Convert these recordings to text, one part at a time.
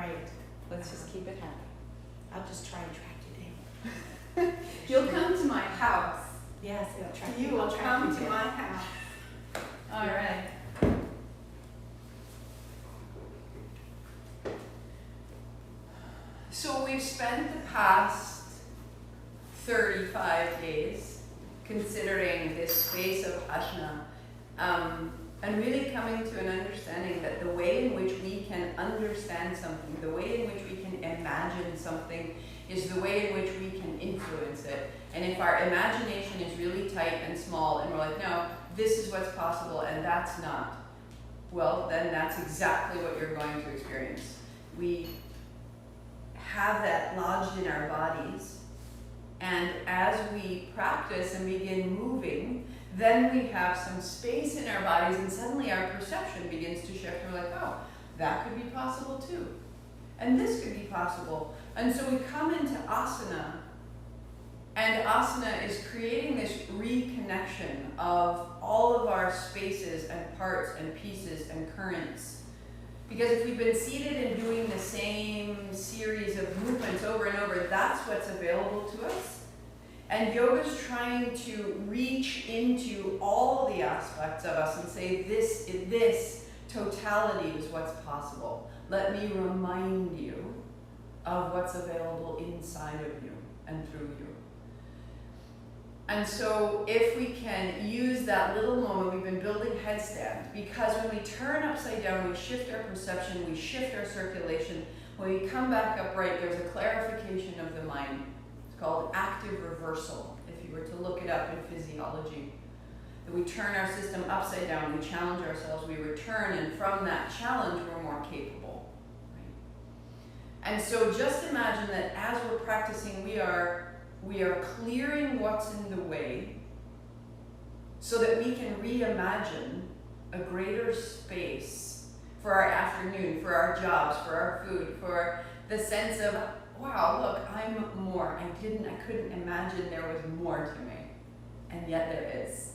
right. Let's just keep it happy. I'll just try and track you down. You'll come to my house. Yes, it'll track You you. I'll will track come you to down. my house. All right. So we've spent the past 35 days considering this space of Ajna, and really coming to an understanding that the way in which we can understand something, the way in which we can imagine something, is the way in which we can influence it. And if our imagination is really tight and small and we're like, no, this is what's possible and that's not, well, then that's exactly what you're going to experience. We have that lodged in our bodies, and as we practice and begin moving, then we have some space in our bodies and suddenly our perception begins to shift. We're like, oh, that could be possible too. And this could be possible. And so we come into asana, and asana is creating this reconnection of all of our spaces and parts and pieces and currents. Because if we've been seated and doing the same series of movements over and over, that's what's available to us. And yoga's trying to reach into all the aspects of us and say, this totality is what's possible. Let me remind you of what's available inside of you and through you. And so if we can use that little moment, we've been building headstand, because when we turn upside down, we shift our perception, we shift our circulation. When we come back upright, there's a clarification of the mind. It's called active reversal, if you were to look it up in physiology. That we turn our system upside down, we challenge ourselves, we return, and from that challenge, we're more capable. Right? And so just imagine that as we're practicing, we are clearing what's in the way so that we can reimagine a greater space for our afternoon, for our jobs, for our food, for the sense of, wow, look, I'm more. I couldn't imagine there was more to me. And yet there is.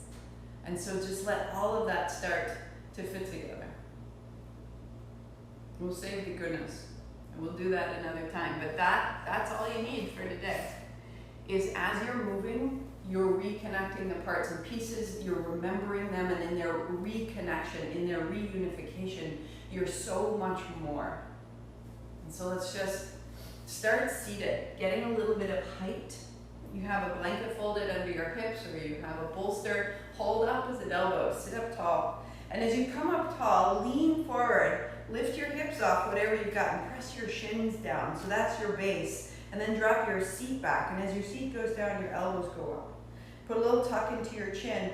And so just let all of that start to fit together. We'll save the goodness. And we'll do that another time. But that's all you need for today. Is as you're moving, you're reconnecting the parts and pieces, you're remembering them, and in their reconnection, in their reunification, you're so much more. And so let's just start seated, getting a little bit of height. You have a blanket folded under your hips, or you have a bolster. Hold opposite elbows, sit up tall. And as you come up tall, lean forward, lift your hips off, whatever you've got, and press your shins down. So that's your base. And then drop your seat back. And as your seat goes down, your elbows go up. Put a little tuck into your chin.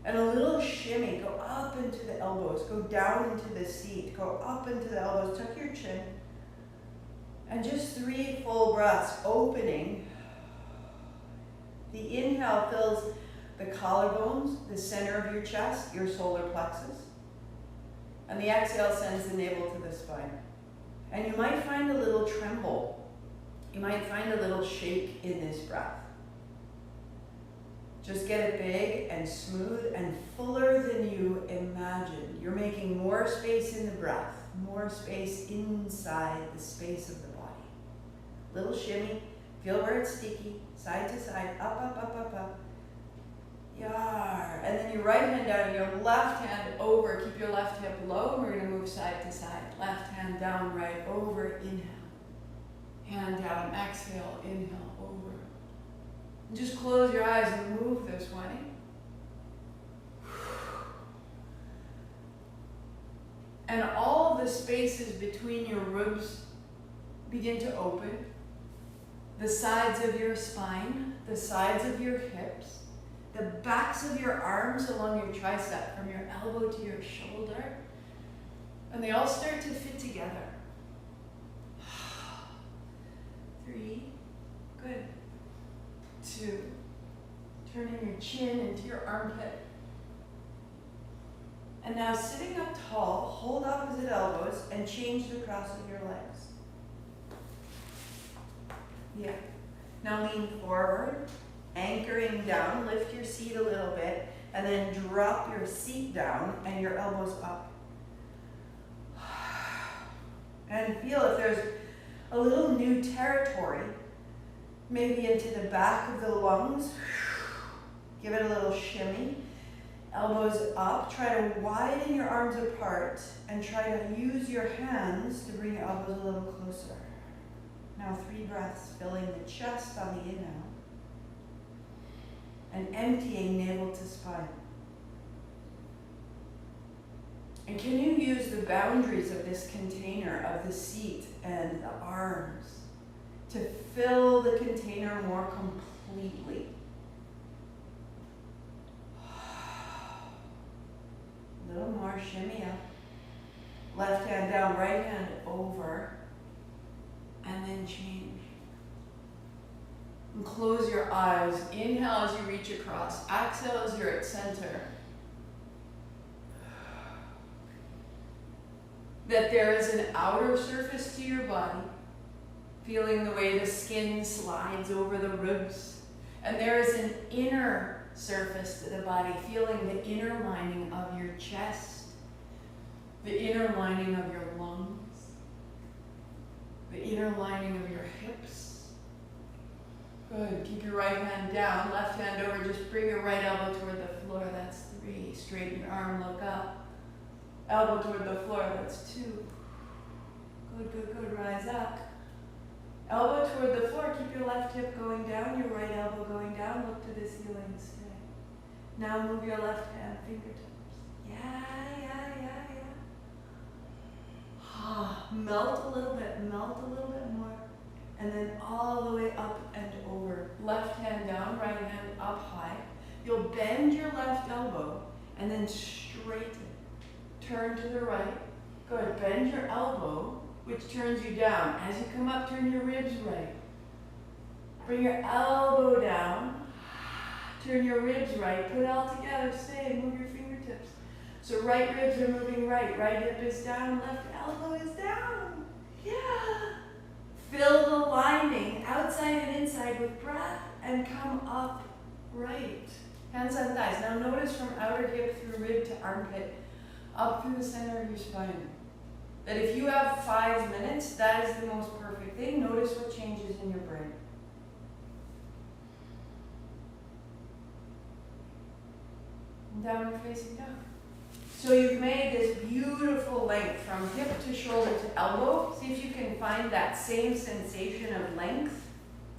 And a little shimmy. Go up into the elbows. Go down into the seat. Go up into the elbows. Tuck your chin. And just 3 full breaths, opening. The inhale fills the collarbones, the center of your chest, your solar plexus. And the exhale sends the navel to the spine. And you might find a little tremble. You might find a little shake in this breath. Just get it big and smooth and fuller than you imagine. You're making more space in the breath, more space inside the space of the body. Little shimmy, feel where it's sticky, side to side, up, up, up, up, up. Yar. And then your right hand down and your left hand over. Keep your left hip low, and we're going to move side to side. Left hand down, right over, inhale. Hand down, exhale, inhale, over. And just close your eyes and move this way. And all the spaces between your ribs begin to open. The sides of your spine, the sides of your hips, the backs of your arms along your tricep, from your elbow to your shoulder. And they all start to fit together. 3, good. 2, turning your chin into your armpit. And now sitting up tall, hold opposite elbows and change the cross of your legs. Yeah. Now lean forward, anchoring down, lift your seat a little bit, and then drop your seat down and your elbows up. And feel if there's a little new territory, maybe into the back of the lungs. Give it a little shimmy. Elbows up. Try to widen your arms apart and try to use your hands to bring your elbows a little closer. Now 3 breaths, filling the chest on the inhale and emptying navel to spine. And can you use the boundaries of this container of the seat and the arms to fill the container more completely? A little more, shimmy up. Left hand down, right hand over, and then change. And close your eyes. Inhale as you reach across. Exhale as you're at center. That there is an outer surface to your body, feeling the way the skin slides over the ribs. And there is an inner surface to the body, feeling the inner lining of your chest, the inner lining of your lungs, the inner lining of your hips. Good. Keep your right hand down, left hand over. Just bring your right elbow toward the floor. That's 3. Straighten your arm, look up. Elbow toward the floor, that's 2. Good, good, good, rise up. Elbow toward the floor, keep your left hip going down, your right elbow going down, look to the ceiling, stay. Now move your left hand, fingertips. Yeah. Melt a little bit more. And then all the way up and over. Left hand down, right hand up high. You'll bend your left elbow and then straighten. Turn to the right. Good. Bend your elbow, which turns you down. As you come up, turn your ribs right. Bring your elbow down. Turn your ribs right. Put it all together. Stay and move your fingertips. So right ribs are moving right. Right hip is down. Left elbow is down. Yeah. Fill the lining outside and inside with breath and come up right. Hands on thighs. Now notice from outer hip through rib to armpit, up through the center of your spine. That if you have 5 minutes, that is the most perfect thing. Notice what changes in your brain. And downward facing dog. So you've made this beautiful length from hip to shoulder to elbow. See if you can find that same sensation of length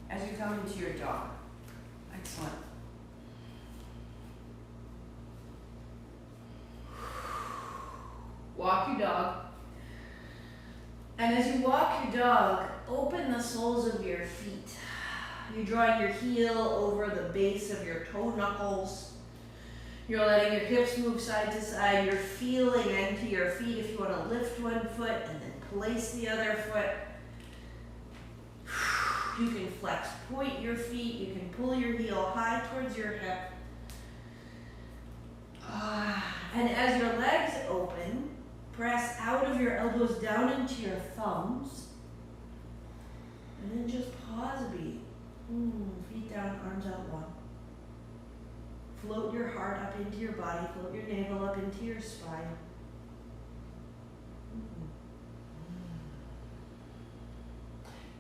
as you come into your dog. Excellent. Walk your dog. And as you walk your dog, open the soles of your feet. You draw your heel over the base of your toe knuckles. You're letting your hips move side to side. You're feeling into your feet if you want to lift one foot and then place the other foot. You can flex, point your feet. You can pull your heel high towards your hip. And as your legs open, press out of your elbows down into your thumbs. And then just pause a beat. Feet down, arms out long. Float your heart up into your body. Float your navel up into your spine.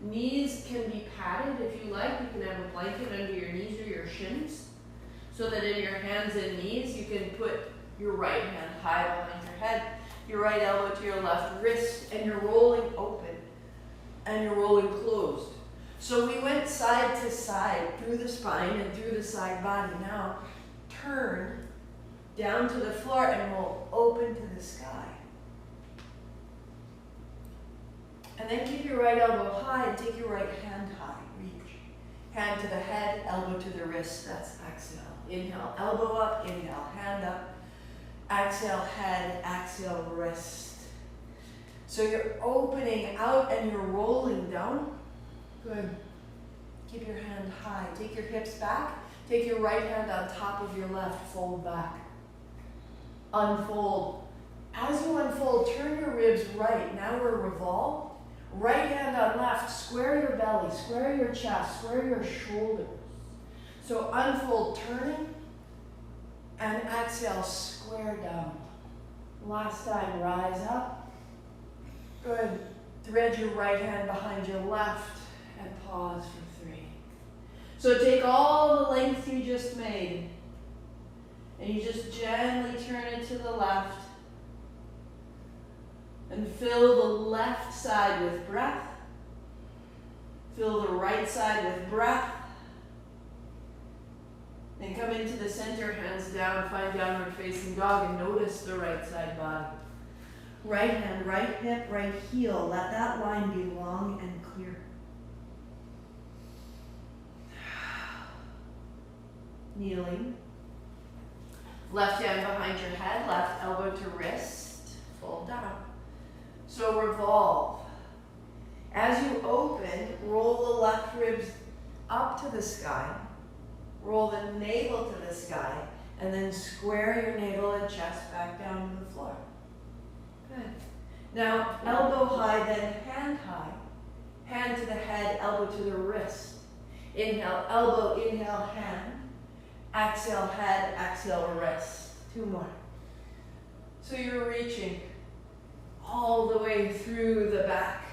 Knees can be padded if you like. You can have a blanket under your knees or your shins, so that in your hands and knees you can put your right hand high behind your head, your right elbow to your left wrist, and you're rolling open and you're rolling closed. So we went side to side through the spine and through the side body. Now turn down to the floor and roll open to the sky. And then keep your right elbow high and take your right hand high. Reach. Hand to the head, elbow to the wrist. That's exhale. Inhale, elbow up. Inhale, hand up. Exhale, head. Exhale, wrist. So you're opening out and you're rolling down. Good. Keep your hand high. Take your hips back. Take your right hand on top of your left. Fold back. Unfold. As you unfold, turn your ribs right. Now we're revolve. Right hand on left. Square your belly. Square your chest. Square your shoulders. So unfold, turning. And exhale, square down. Last time, rise up. Good. Thread your right hand behind your left and pause for 3. So take all the length you just made and you just gently turn it to the left and fill the left side with breath. Fill the right side with breath. And come into the center, hands down, find downward facing dog, and notice the right side body. Right hand, right hip, right heel. Let that line be long and clear. Kneeling. Left hand behind your head, left elbow to wrist. Fold down. So revolve. As you open, roll the left ribs up to the sky. Roll the navel to the sky, and then square your navel and chest back down to the floor. Good. Now, elbow high, then hand high. Hand to the head, elbow to the wrist. Inhale, elbow, inhale, hand. Exhale, head, exhale, wrist. 2 more. So you're reaching all the way through the back.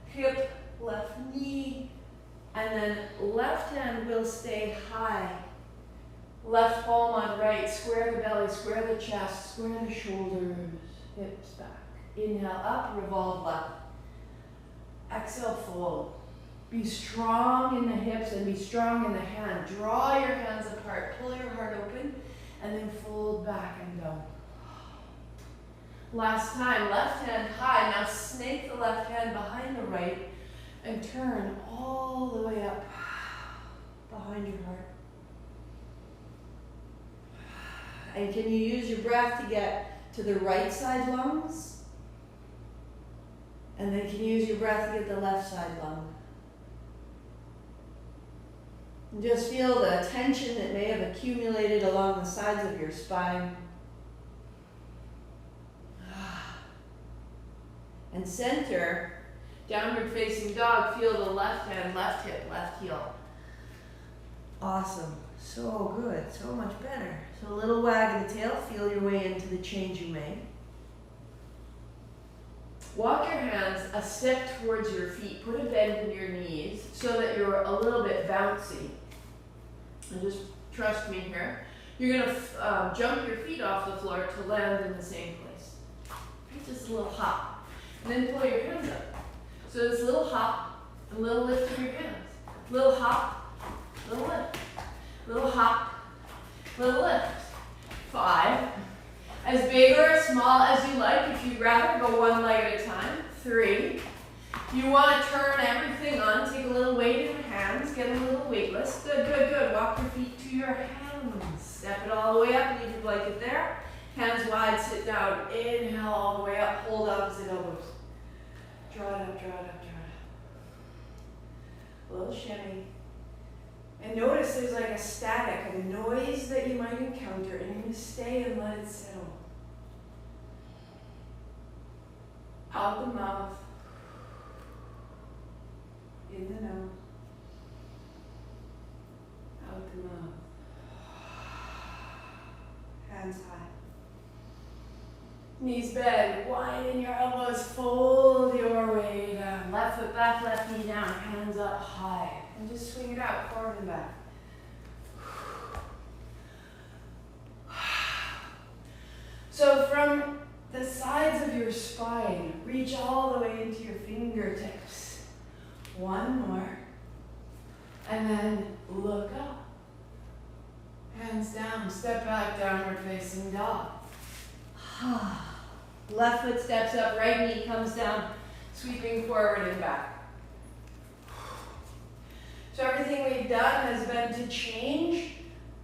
Hip, left knee, and then left hand will stay high. Left palm on right, square the belly, square the chest, square the shoulders, hips back. Inhale up, revolve left. Exhale, fold. Be strong in the hips and be strong in the hand. Draw your hands apart, pull your heart open, and then fold back and down. Last time, left hand high. Now snake the left hand behind the right and turn all the way up behind your heart. And can you use your breath to get to the right side lungs? And then can you use your breath to get the left side lung? And just feel the tension that may have accumulated along the sides of your spine. And center, downward facing dog, feel the left hand, left hip, left heel. Awesome. So good. So much better. So a little wag of the tail. Feel your way into the change you made. Walk your hands a step towards your feet. Put a bend in your knees so that you're a little bit bouncy. And just trust me here. You're going to jump your feet off the floor to land in the same place. Right? Just a little hop. And then pull your hands up. So this little hop, a little lift of your hands. Little hop, little lift. Little hop, little lift. 5. As big or as small as you like. If you'd rather, go one leg at a time. 3. You want to turn everything on. Take a little weight in your hands. Get a little weightless. Good, good, good. Walk your feet to your hands. Step it all the way up. Leave your blanket there. Hands wide, sit down. Inhale all the way up. Hold opposite elbows. Draw it up, draw it up, draw it up. A little shimmy. And notice there's like a static, a noise that you might encounter, and you're going to stay and let it settle. Out the mouth. In the nose. Out the mouth. Hands high. Knees bend, widen your elbows, fold your way down. Left foot back, left knee down, hands up high. And just swing it out, forward and back. So from the sides of your spine, reach all the way into your fingertips. 1 more. And then look up. Hands down, step back, downward facing dog. Left foot steps up, right knee comes down, sweeping forward and back. So everything we've done has been to change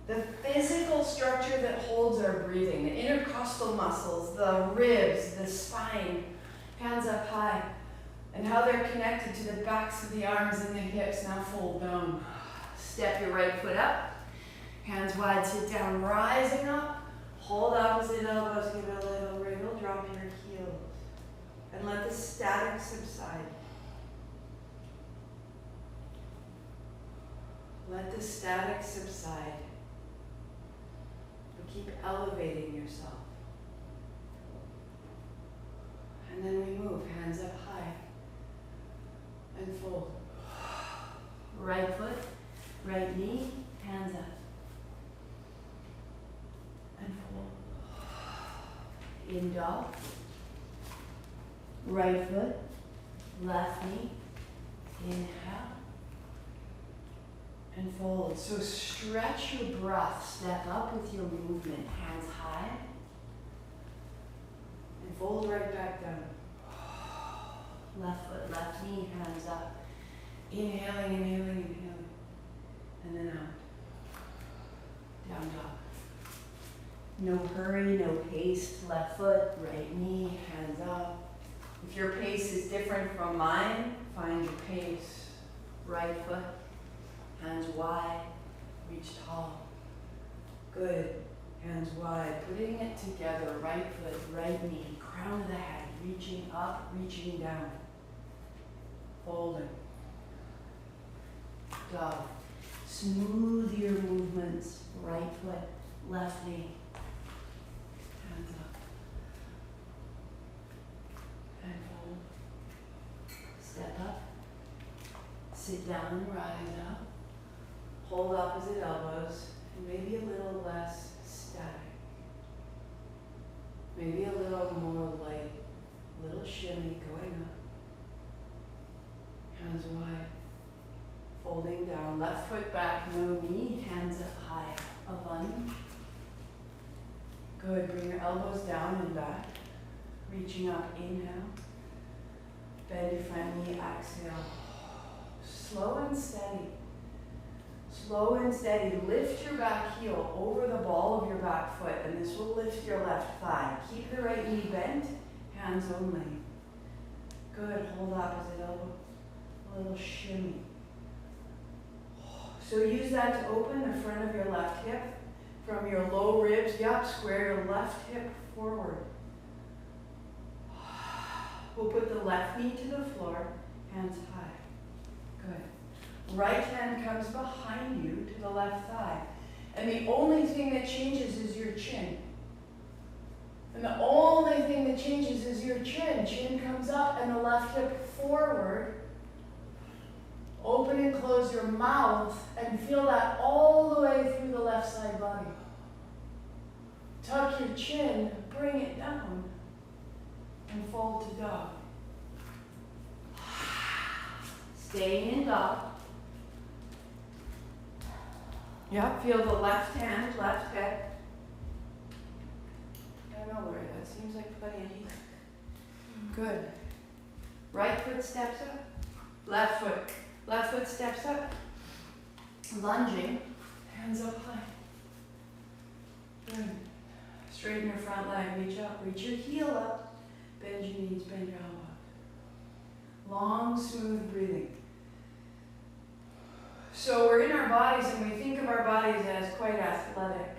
the physical structure that holds our breathing, the intercostal muscles, the ribs, the spine, hands up high, and how they're connected to the backs of the arms and the hips. Now fold down. Step your right foot up, hands wide, sit down, rising up. Hold opposite elbows, give it a little wriggle, drop your heels. And let the static subside. Let the static subside. But keep elevating yourself. And then we move, hands up high. and fold. Right foot, right knee, hands up. And fold. In dog. Right foot, left knee, inhale. And fold. So stretch your breath, step up with your movement, hands high. And fold right back down. Left foot, left knee, hands up. Inhaling, inhaling, inhaling. And then out. Down dog. No hurry, no pace. Left foot, right knee, hands up. If your pace is different from mine, find your pace. Right foot, hands wide, reach tall. Good. Hands wide, putting it together. Right foot, right knee, crown of the head, reaching up, reaching down. Folding. Dog. Smooth your movements. Right foot, left knee. Hands up. And fold. Step up. Sit down, rise up. Hold opposite elbows. And maybe a little less static. Maybe a little more light. A little shimmy going up. Hands wide. Folding down. Left foot back, no knee. Hands up high. A lunge. Good. Bring your elbows down and back. Reaching up. Inhale. Bend your front knee. Exhale. Slow and steady. Slow and steady. Lift your back heel over the ball of your back foot, and this will lift your left thigh. Keep the right knee bent. Hands only. Good. Hold opposite elbow. A little shimmy. So use that to open the front of your left hip from your low ribs. Yup, square your left hip forward. We'll put the left knee to the floor, hands high. Good. Right hand comes behind you to the left thigh. And the only thing that changes is your chin. And the only thing that changes is your chin. Chin comes up and the left hip forward. Open and close your mouth and feel that all the way through the left side body. Tuck your chin, bring it down, and fold to dog. Staying in dog. Yeah, feel the left hand, left head. I don't know, Lori, that seems like plenty of heat. Good. Right foot steps up, left foot steps up. Lunging, hands up high. Good. Straighten your front leg, reach up, reach your heel up. Bend your knees, bend your elbows. Long, smooth breathing. So we're in our bodies and we think of our bodies as quite athletic.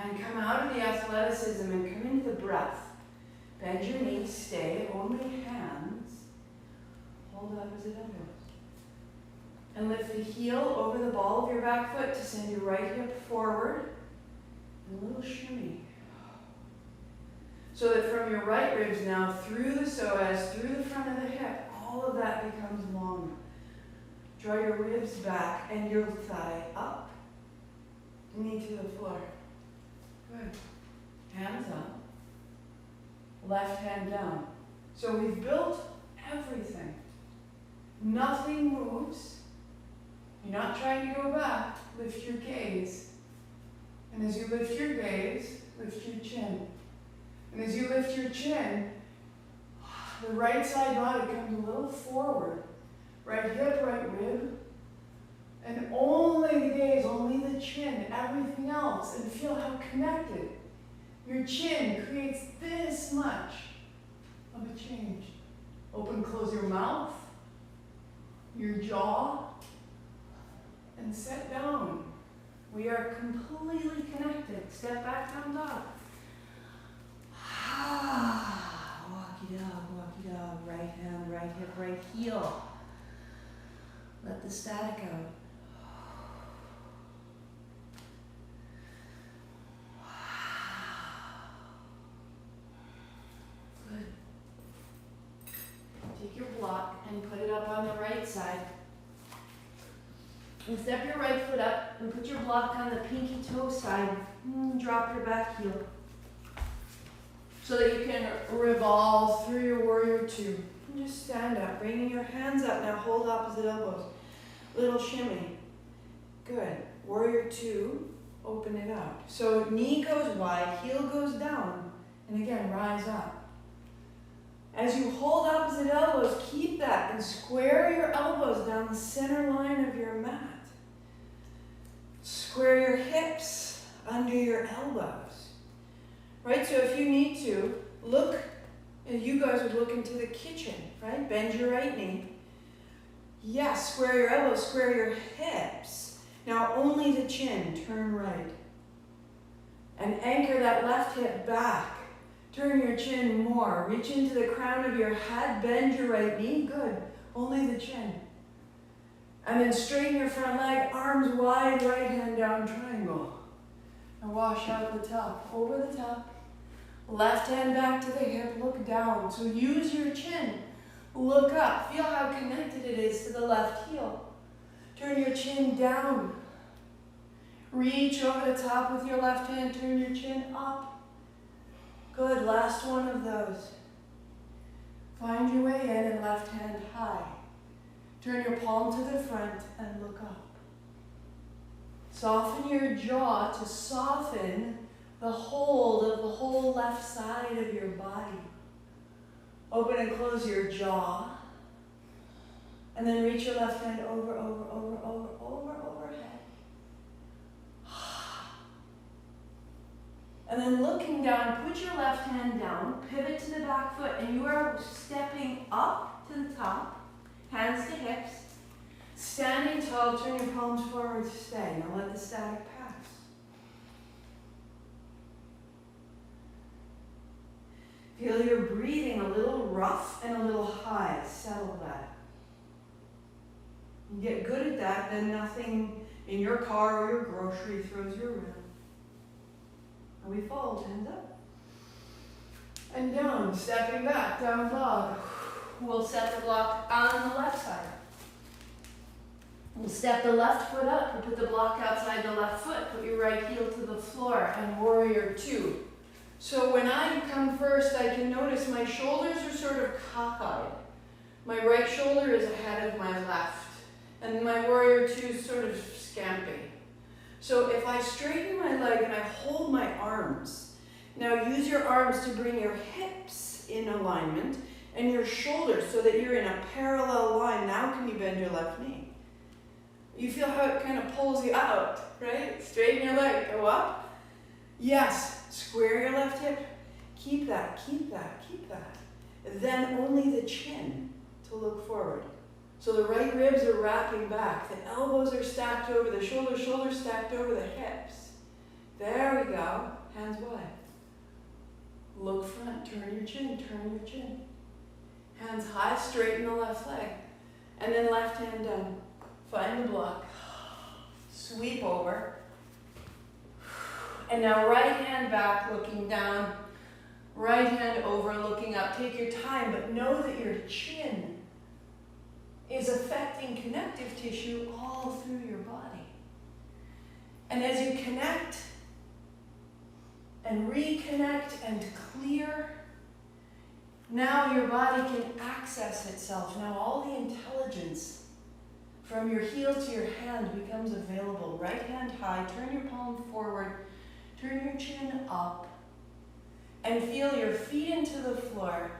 And come out of the athleticism and come into the breath. Bend your knees, stay, only hands. Hold opposite elbows. And lift the heel over the ball of your back foot to send your right hip forward. And a little shimmy. So that from your right ribs now through the psoas, through the front of the hip, all of that becomes longer. Draw your ribs back and your thigh up. Knee to the floor. Good. Hands up. Left hand down. So we've built everything. Nothing moves. You're not trying to go back. Lift your gaze. And as you lift your gaze, lift your chin. And as you lift your chin, the right side body comes a little forward. Right hip, right rib. And only the gaze, only the chin, everything else. And feel how connected. Your chin creates this much of a change. Open, close your mouth, your jaw, and set down. We are completely connected. Step back, down dog. Walkie dog, right hand, right hip, right heel. Let the static out. Good. Take your block and put it up on the side. And step your right foot up and put your block on the pinky toe side. Drop your back heel. So that you can revolve through your warrior two. And just stand up, bringing your hands up. Now hold opposite elbows. Little shimmy. Good. Warrior two, open it up. So knee goes wide, heel goes down. And again, rise up. As you hold opposite elbows, keep that and square your elbows down the center line of your mat. Square your hips under your elbows. Right, so if you need to, look, and you guys would look into the kitchen, right? Bend your right knee. Yes, square your elbows, square your hips. Now only the chin, turn right. And anchor that left hip back. Turn your chin more. Reach into the crown of your head. Bend your right knee. Good. Only the chin. And then straighten your front leg. Arms wide. Right hand down. Triangle. And wash out the top. Over the top. Left hand back to the hip. Look down. So use your chin. Look up. Feel how connected it is to the left heel. Turn your chin down. Reach over the top with your left hand. Turn your chin up. Good, last one of those. Find your way in and left hand high. Turn your palm to the front and look up. Soften your jaw to soften the hold of the whole left side of your body. Open and close your jaw. And then reach your left hand over, overhead. And then looking down, put your left hand down, pivot to the back foot, and you are stepping up to the top, hands to hips, standing tall, turn your palms forward, stay. Now let the static pass. Feel your breathing a little rough and a little high. Settle that. You get good at that, then nothing in your car or your grocery throws you around. And we fold, hands up. And down, stepping back, down dog. We'll set the block on the left side. We'll step the left foot up. We'll put the block outside the left foot. Put your right heel to the floor and warrior two. So when I come first, I can notice my shoulders are sort of cockeyed. My right shoulder is ahead of my left. And my warrior two is sort of scampy. So if I straighten my leg and I hold my arms, now use your arms to bring your hips in alignment and your shoulders so that you're in a parallel line. Now can you bend your left knee? You feel how it kind of pulls you out, right? Straighten your leg, go up. Yes, square your left hip. Keep that, keep that, keep that. Then only the chin to look forward. So the right ribs are wrapping back. The elbows are stacked over the shoulders, shoulders stacked over the hips. There we go. Hands wide. Look front, turn your chin, turn your chin. Hands high, straighten the left leg. And then left hand down. Find the block. Sweep over. And now right hand back, looking down. Right hand over, looking up. Take your time, but know that your chin is affecting connective tissue all through your body. And as you connect and reconnect and clear, now your body can access itself. Now all the intelligence from your heel to your hand becomes available. Right hand high, turn your palm forward, turn your chin up, and feel your feet into the floor.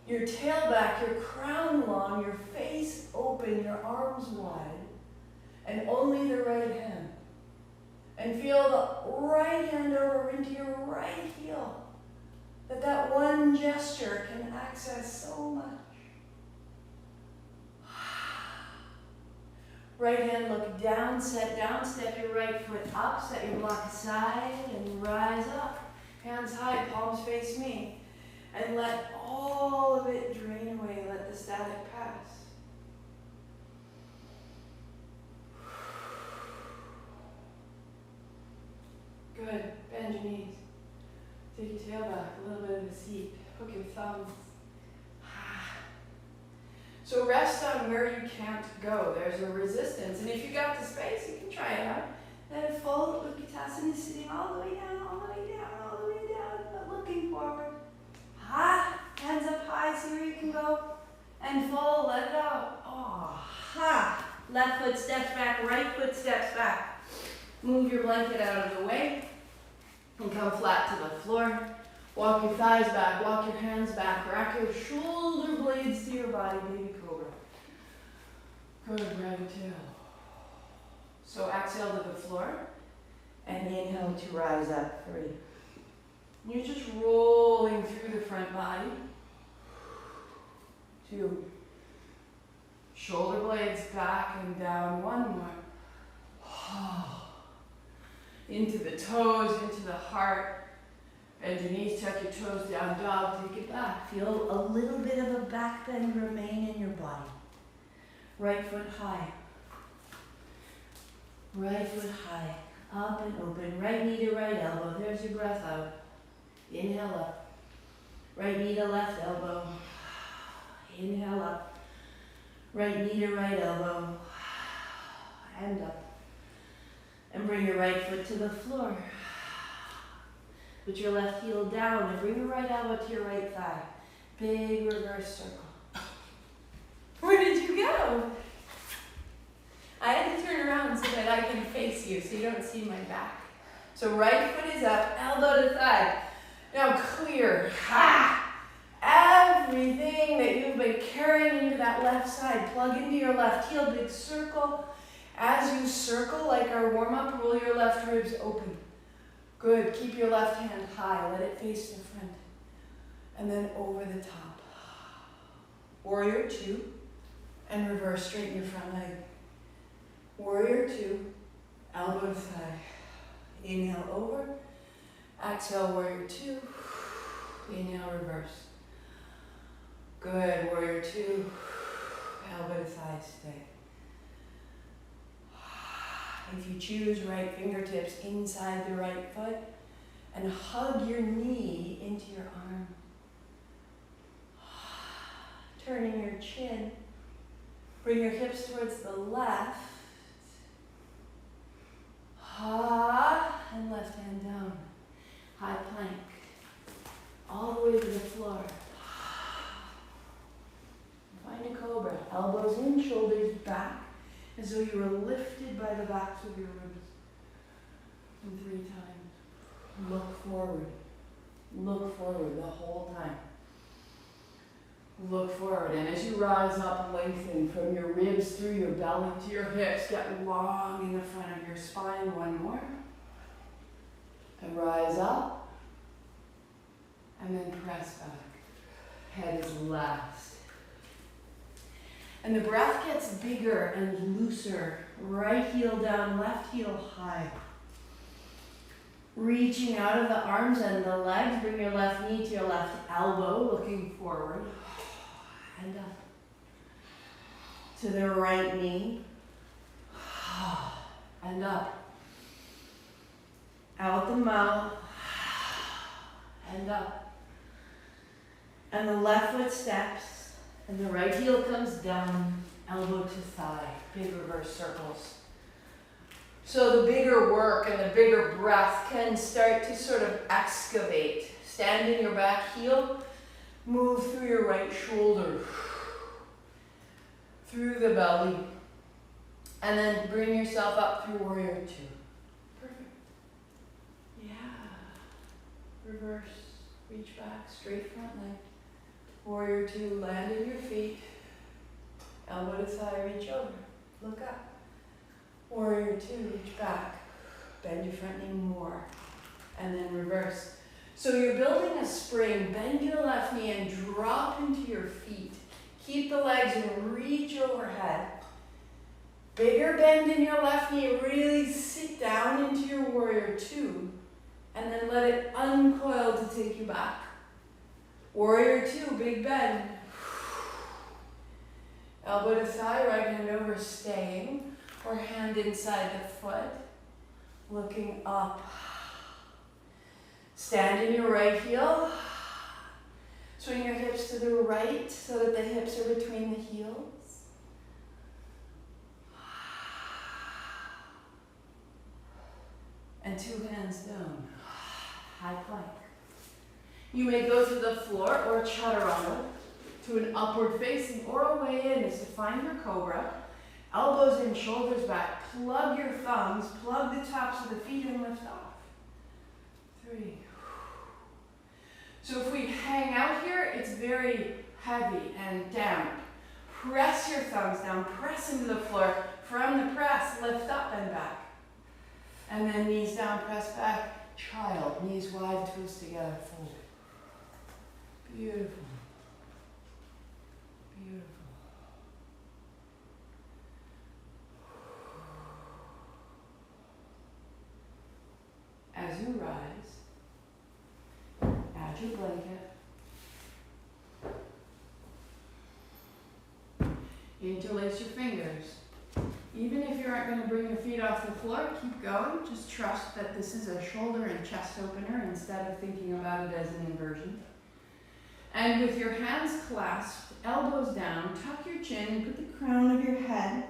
Your tail back, your crown long, your face open, your arms wide, and only the right hand. And feel the right hand over into your right heel. That one gesture can access so much. Right hand look down, step your right foot up, set your block aside, and rise up. Hands high, palms face me. And let all of it drain away. Let the static pass. Good. Bend your knees. Take your tail back. A little bit of a seat. Hook your thumbs. So rest on where you can't go. There's a resistance. And if you got the space, you can try it out. Then fold Utkatasana, sitting all the way down, all the way down, all the way down, but looking forward. Ha! Hands up high, see where you can go. And fold, let it out. Oh, ha! Left foot steps back, right foot steps back. Move your blanket out of the way and come flat to the floor. Walk your thighs back, walk your hands back, rack your shoulder blades to your body, baby cobra. Good, right tail. So exhale to the floor and inhale to rise up, 3. You're just rolling through the front body. 2. Shoulder blades back and down, 1 more. Into the toes, into the heart. Bend your knees, tuck your toes down, dog, take it back. Feel a little bit of a back bend remain in your body. Right foot high. Right foot high. Up and open. Right knee to right elbow. There's your breath out. Inhale up. Right knee to left elbow. Inhale up. Right knee to right elbow. And up. And bring your right foot to the floor. Put your left heel down and bring your right elbow to your right thigh. Big reverse circle. Where did you go? I had to turn around so that I can face you so you don't see my back. So right foot is up, elbow to thigh. Now clear. Ha! Everything that you've been carrying into that left side, plug into your left heel, big circle. As you circle, like our warm-up, roll your left ribs open. Good, keep your left hand high, let it face the front. And then over the top. Warrior 2, and reverse, straighten your front leg. Warrior 2, elbow to thigh. Inhale over, exhale, warrior 2. Inhale, reverse. Good, warrior 2, elbow to thigh, stay. If you choose, right fingertips inside the right foot and hug your knee into your arm. Turning your chin. Bring your hips towards the left. And left hand down. High plank. All the way to the floor. Find a cobra. Elbows in, shoulders back. As though you were lifted by the backs of your ribs. And 3 times. Look forward. Look forward the whole time. Look forward. And as you rise up, lengthen from your ribs through your belly to your hips. Get long in the front of your spine. 1 more. And rise up. And then press back. Head is last. And the breath gets bigger and looser. Right heel down, left heel high. Reaching out of the arms and the legs. Bring your left knee to your left elbow, looking forward. And up. To the right knee. And up. Out the mouth. And up. And the left foot steps. And the right heel comes down, elbow to thigh, big reverse circles. So the bigger work and the bigger breath can start to sort of excavate. Stand in your back heel, move through your right shoulder, through the belly, and then bring yourself up through warrior 2. Perfect. Yeah. Reverse, reach back, straight front leg. Warrior 2, land in your feet. Elbow to thigh, reach over. Look up. Warrior 2, reach back. Bend your front knee more. And then reverse. So you're building a spring. Bend your left knee and drop into your feet. Keep the legs and reach overhead. Bigger bend in your left knee. Really sit down into your warrior 2. And then let it uncoil to take you back. Warrior 2, big bend. Elbow to thigh, right hand over, staying. Or hand inside the foot. Looking up. Stand in your right heel. Swing your hips to the right so that the hips are between the heels. And 2 hands down. High plank. You may go to the floor or chaturanga to an upward facing or a way in is to find your cobra. Elbows in, shoulders back. Plug your thumbs, plug the tops of the feet and lift off. 3. So if we hang out here, it's very heavy and down. Press your thumbs down, press into the floor. From the press, lift up and back. And then knees down, press back. Child, knees wide, toes together, fold. Beautiful. Beautiful. As you rise, add your blanket. Interlace your fingers. Even if you aren't going to bring your feet off the floor, keep going. Just trust that this is a shoulder and chest opener instead of thinking about it as an inversion. And with your hands clasped, elbows down, tuck your chin and put the crown of your head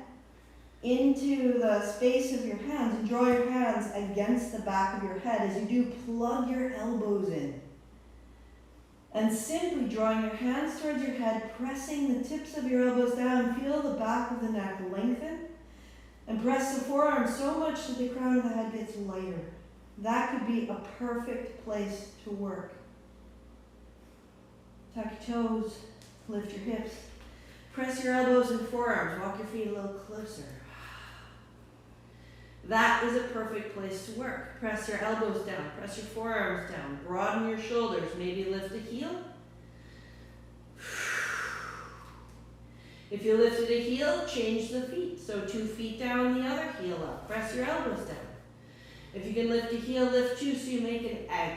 into the space of your hands and draw your hands against the back of your head. As you do, plug your elbows in. And simply drawing your hands towards your head, pressing the tips of your elbows down, feel the back of the neck lengthen, and press the forearms so much that the crown of the head gets lighter. That could be a perfect place to work. Tuck your toes, lift your hips, press your elbows and forearms, walk your feet a little closer. That is a perfect place to work. Press your elbows down, press your forearms down, broaden your shoulders, maybe lift a heel. If you lifted a heel, change the feet. So 2 feet down, the other heel up. Press your elbows down. If you can lift a heel, lift 2 so you make an egg.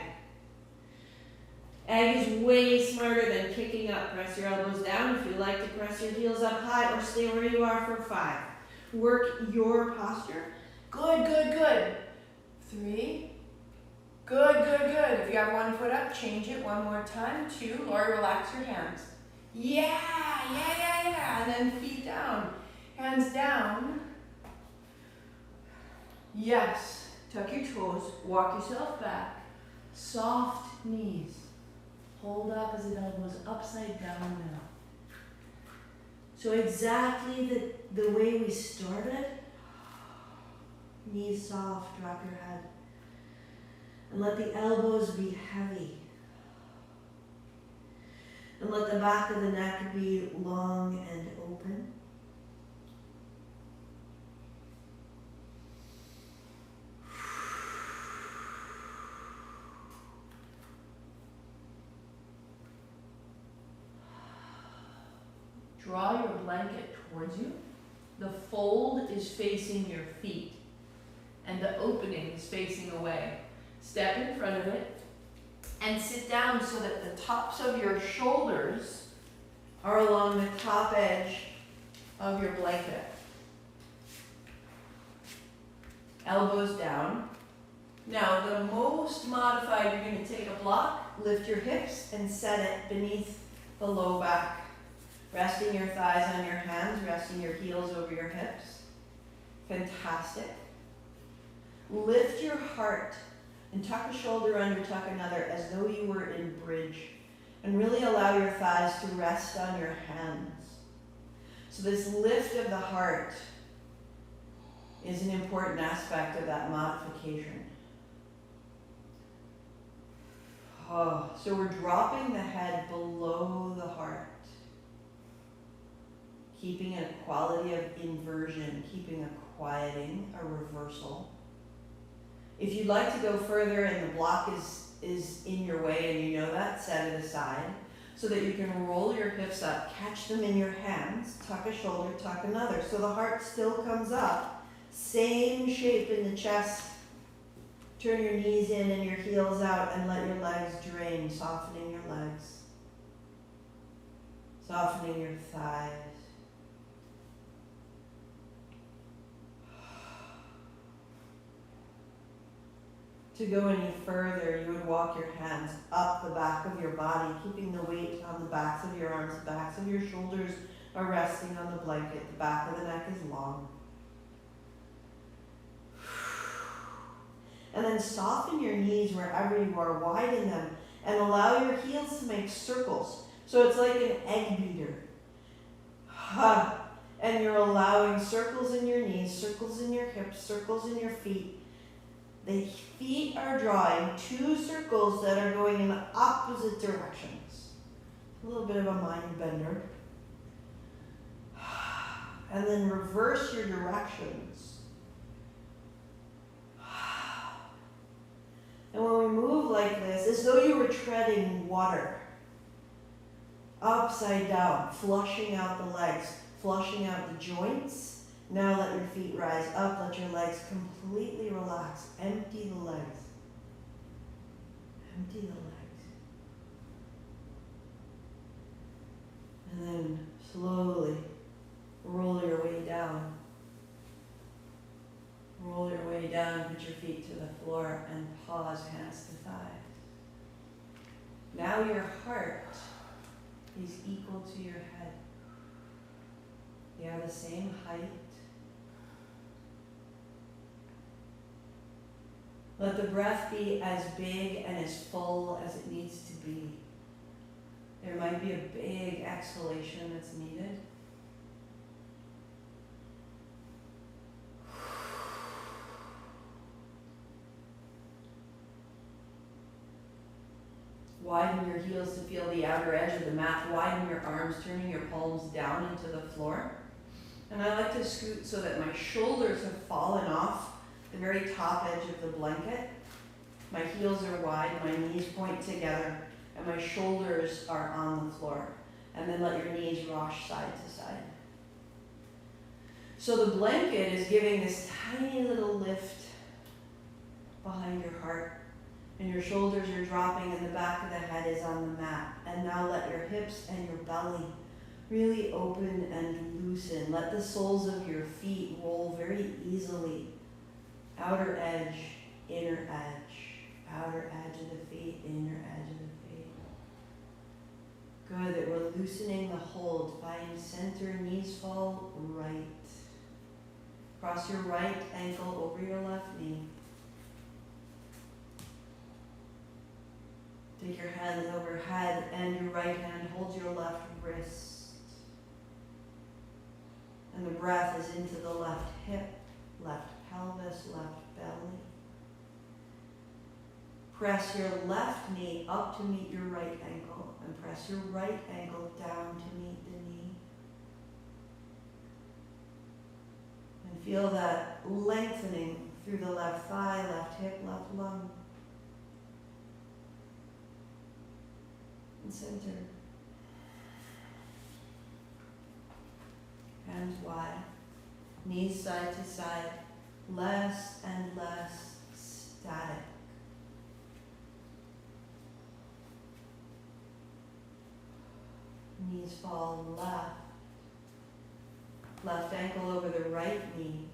Egg is way smarter than kicking up. Press your elbows down. If you like to press your heels up high or stay where you are for 5. Work your posture. Good, good, good. 3. Good, good, good. If you have 1 foot up, change it 1 more time. 2. Lori, relax your hands. Yeah. And then feet down. Hands down. Yes. Tuck your toes. Walk yourself back. Soft knees. Hold opposite elbows upside down now. So exactly the way we started. Knees soft, drop your head. And let the elbows be heavy. And let the back of the neck be long and open. Draw your blanket towards you. The fold is facing your feet, and the opening is facing away. Step in front of it and sit down so that the tops of your shoulders are along the top edge of your blanket. Elbows down. Now, the most modified, you're going to take a block, lift your hips, and set it beneath the low back. Resting your thighs on your hands, resting your heels over your hips. Fantastic. Lift your heart and tuck a shoulder under, tuck another, as though you were in bridge. And really allow your thighs to rest on your hands. So this lift of the heart is an important aspect of that modification. Oh, so we're dropping the head below the heart. Keeping a quality of inversion, keeping a quieting, a reversal. If you'd like to go further and the block is in your way and you know that, set it aside so that you can roll your hips up, catch them in your hands, tuck a shoulder, tuck another. So the heart still comes up, same shape in the chest. Turn your knees in and your heels out and let your legs drain, softening your legs, softening your thighs. to go any further, you would walk your hands up the back of your body, keeping the weight on the backs of your arms. The backs of your shoulders are resting on the blanket. The back of the neck is long. And then soften your knees wherever you are, widen them, and allow your heels to make circles. So it's like an egg beater. And you're allowing circles in your knees, circles in your hips, circles in your feet. The feet are drawing 2 circles that are going in opposite directions. A little bit of a mind bender. And then reverse your directions. And when we move like this, as though you were treading water, upside down, flushing out the legs, flushing out the joints. Now let your feet rise up, let your legs completely relax. Empty the legs. Empty the legs. And then slowly roll your way down. Roll your way down, put your feet to the floor, and pause, hands to thighs. Now your heart is equal to your head. They are the same height. Let the breath be as big and as full as it needs to be. There might be a big exhalation that's needed. Widen your heels to feel the outer edge of the mat. Widen your arms, turning your palms down into the floor. And I like to scoot so that my shoulders have fallen off the very top edge of the blanket. My heels are wide, my knees point together, and my shoulders are on the floor. And then let your knees rock side to side. So the blanket is giving this tiny little lift behind your heart. And your shoulders are dropping and the back of the head is on the mat. And now let your hips and your belly really open and loosen. Let the soles of your feet roll very easily. Outer edge, inner edge. Outer edge of the feet, inner edge of the feet. Good, that we're loosening the hold. Find center, knees fall right. Cross your right ankle over your left knee. Take your hands overhead and your right hand holds your left wrist. And the breath is into the left hip, left pelvis, left belly. Press your left knee up to meet your right ankle and press your right ankle down to meet the knee. And feel that lengthening through the left thigh, left hip, left lung. And center. Hands wide, knees side to side, less and less static. Knees fall left. Left ankle over the right knee.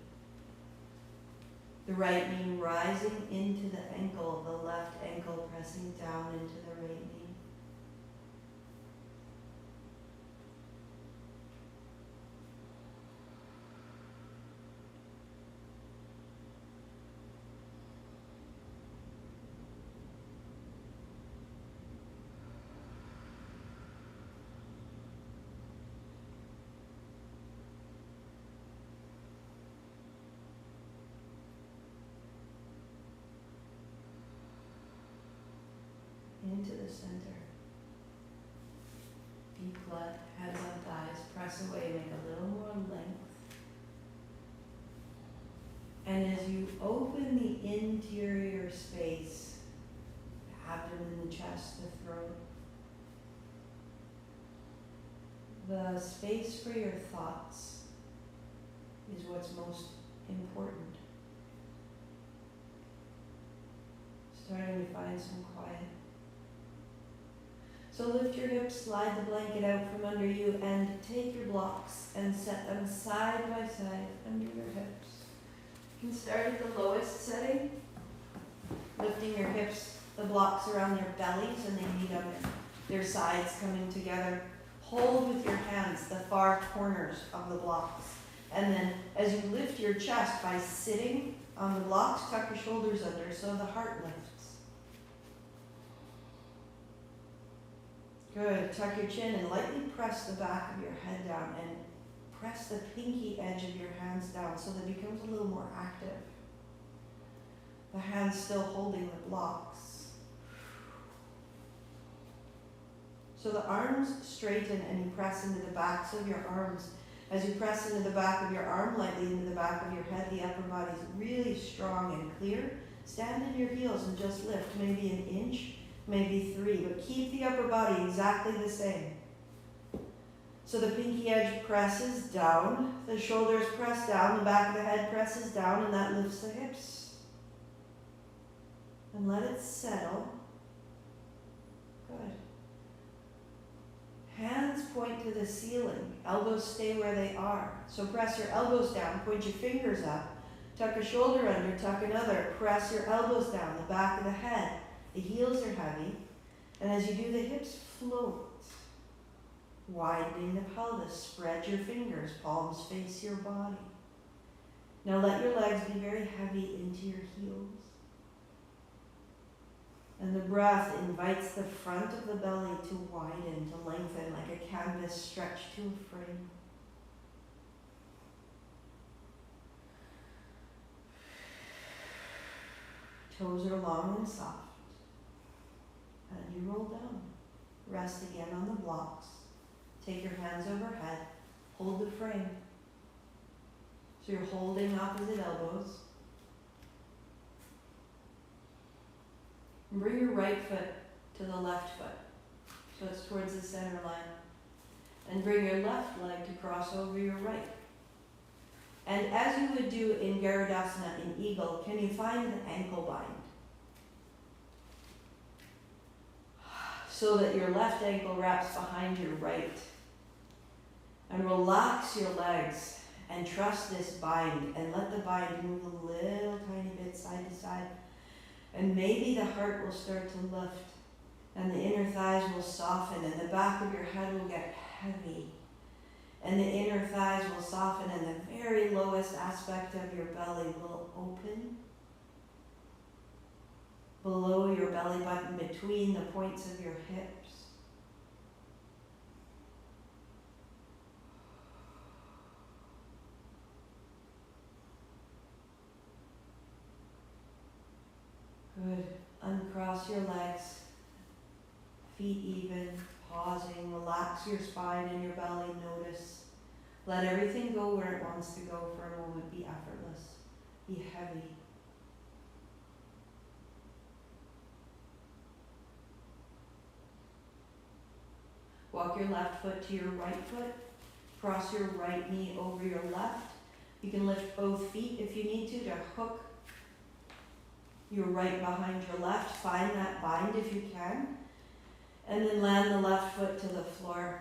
The right knee rising into the ankle, the left ankle pressing down into the right knee. Into the center. Deep blood, hands on thighs, press away, make a little more length. And as you open the interior space, the abdomen, the chest, the throat, the space for your thoughts is what's most important. Starting to find some quiet. So lift your hips, slide the blanket out from under you, and take your blocks and set them side by side under your hips. You can start at the lowest setting lifting your hips, the blocks around your bellies, and they meet on their sides coming together. Hold with your hands the far corners of the blocks. And then as you lift your chest by sitting on the blocks, tuck your shoulders under so the heart lifts. Good. Tuck your chin and lightly press the back of your head down and press the pinky edge of your hands down so that it becomes a little more active. The hands still holding the blocks. So the arms straighten and you press into the backs of your arms. As you press into the back of your arm, lightly into the back of your head, the upper body is really strong and clear. Stand in your heels and just lift, maybe an inch, maybe 3, but keep the upper body exactly the same. So the pinky edge presses down, the shoulders press down, the back of the head presses down, and that lifts the hips. And let it settle. Good. Hands point to the ceiling. Elbows stay where they are. So press your elbows down, point your fingers up, tuck a shoulder under, tuck another, press your elbows down, the back of the head. The heels are heavy. And as you do, the hips float. Widening the pelvis, spread your fingers, palms face your body. Now let your legs be very heavy into your heels. And the breath invites the front of the belly to widen, to lengthen like a canvas stretched to a frame. Toes are long and soft. And you roll down. Rest again on the blocks. Take your hands overhead. Hold the frame. So you're holding opposite elbows. And bring your right foot to the left foot. So it's towards the center line. And bring your left leg to cross over your right. And as you would do in Garudasana in Eagle, can you find the ankle bind? So that your left ankle wraps behind your right. And relax your legs and trust this bind and let the bind move a little tiny bit side to side. And maybe the heart will start to lift and the inner thighs will soften and the back of your head will get heavy. And the inner thighs will soften and the very lowest aspect of your belly will open. Below your belly button, between the points of your hips. Good. Uncross your legs, feet even, pausing, relax your spine and your belly, notice. Let everything go where it wants to go for a moment. Be effortless, be heavy. Walk your left foot to your right foot. Cross your right knee over your left. You can lift both feet if you need to hook your right behind your left. Find that bind if you can. And then land the left foot to the floor.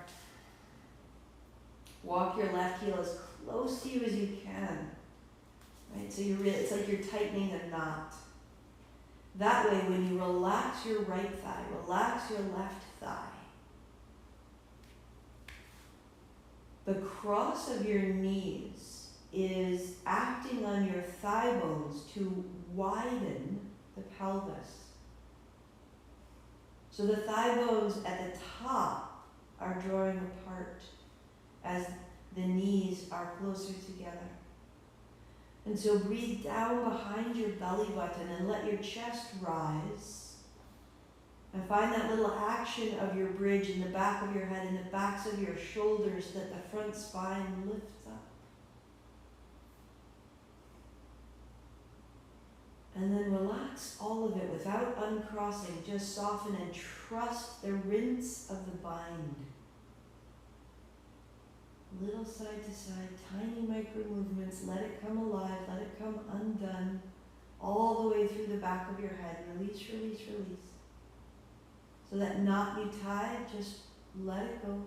Walk your left heel as close to you as you can. Right? So it's like you're tightening a knot. That way, when you relax your right thigh, relax your left thigh, the cross of your knees is acting on your thigh bones to widen the pelvis. So the thigh bones at the top are drawing apart as the knees are closer together. And so breathe down behind your belly button and let your chest rise. And find that little action of your bridge in the back of your head and the backs of your shoulders that the front spine lifts up. And then relax all of it without uncrossing. Just soften and trust the rinse of the bind. Little side to side, tiny micro movements. Let it come alive, let it come undone. All the way through the back of your head. Release, release, release. So that knot you tied, just let it go.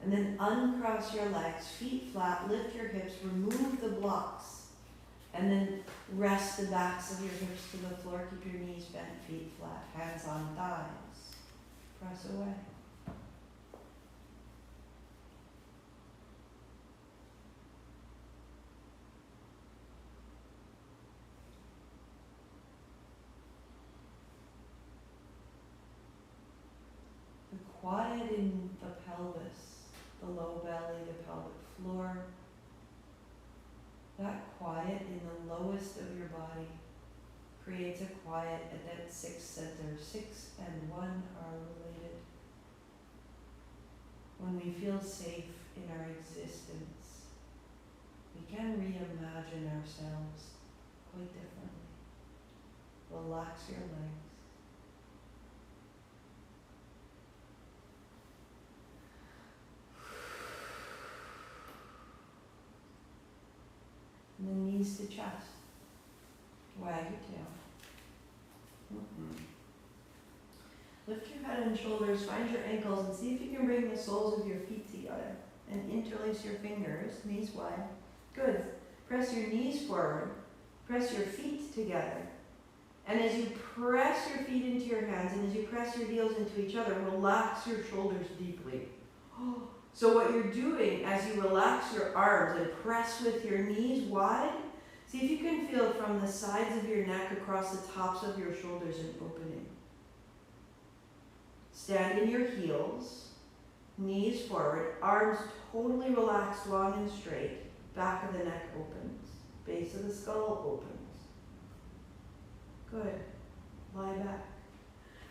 And then uncross your legs, feet flat, lift your hips, remove the blocks. And then rest the backs of your hips to the floor. Keep your knees bent, feet flat, hands on thighs. Press away. The quiet in the pelvis, the low belly, the pelvic floor, that quiet in the lowest of your body creates a quiet at that sixth center. 6 and 1 are related. When we feel safe in our existence, we can reimagine ourselves quite differently. Relax your legs. And then knees to chest. Wag your tail. Lift your head and shoulders, find your ankles, and see if you can bring the soles of your feet together. And interlace your fingers, knees wide. Good. Press your knees forward. Press your feet together. And as you press your feet into your hands, and as you press your heels into each other, relax your shoulders deeply. So what you're doing as you relax your arms and press with your knees wide, see if you can feel from the sides of your neck across the tops of your shoulders an opening. Stand in your heels, knees forward, arms totally relaxed, long and straight. Back of the neck opens, base of the skull opens. Good. Lie back.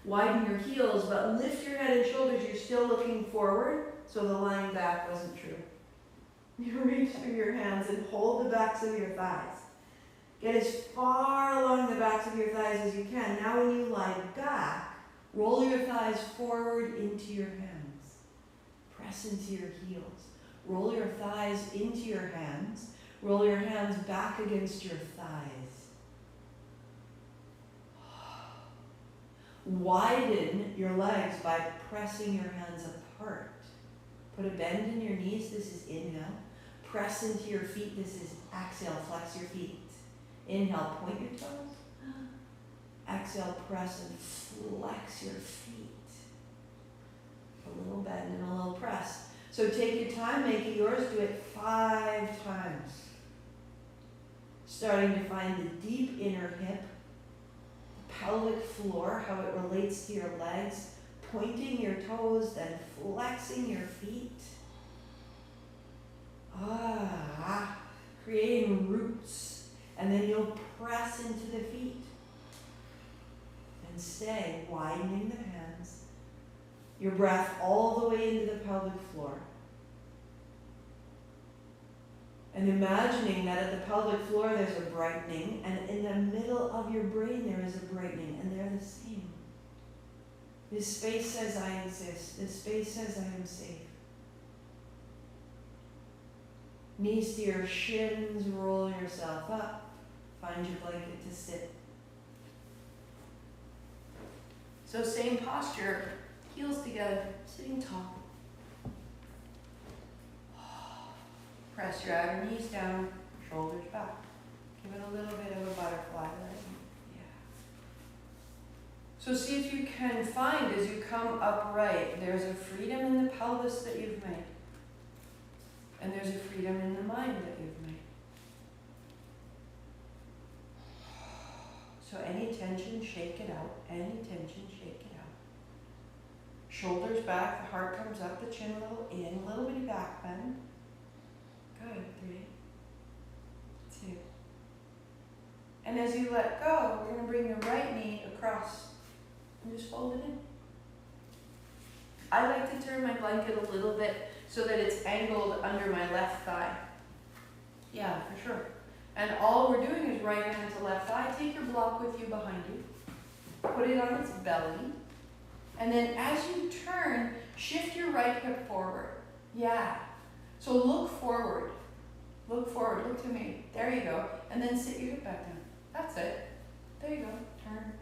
Widen your heels, but lift your head and shoulders. You're still looking forward. So the lying back wasn't true. You reach through your hands and hold the backs of your thighs. Get as far along the backs of your thighs as you can. Now when you lie back, roll your thighs forward into your hands. Press into your heels. Roll your thighs into your hands. Roll your hands back against your thighs. Widen your legs by pressing your hands apart. Put a bend in your knees, this is inhale. Press into your feet, this is exhale, flex your feet. Inhale, point your toes. Exhale, press and flex your feet. A little bend and a little press. So take your time, make it yours, do it 5 times. Starting to find the deep inner hip, the pelvic floor, how it relates to your legs. Pointing your toes, then flexing your feet. Creating roots. And then you'll press into the feet. And stay, widening the hands. Your breath all the way into the pelvic floor. And imagining that at the pelvic floor there's a brightening, and in the middle of your brain there is a brightening, and they're the same. This space says I exist. This space says I am safe. Knees to your shins, roll yourself up. Find your blanket to sit. So same posture, heels together, sitting tall. Press your outer knees down, shoulders back. Give it a little bit of a butterfly, right? So see if you can find, as you come upright, there's a freedom in the pelvis that you've made. And there's a freedom in the mind that you've made. So any tension, shake it out. Any tension, shake it out. Shoulders back, the heart comes up, the chin a little in, a little bitty back bend. Good, 3, 2. And as you let go, we're going to bring the right knee across. And just fold it in. I like to turn my blanket a little bit so that it's angled under my left thigh. Yeah, for sure. And all we're doing is right hand to left thigh. Take your block with you behind you. Put it on its belly. And then as you turn, shift your right hip forward. Yeah. So look forward. Look forward. Look to me. There you go. And then sit your hip back down. That's it. There you go. Turn.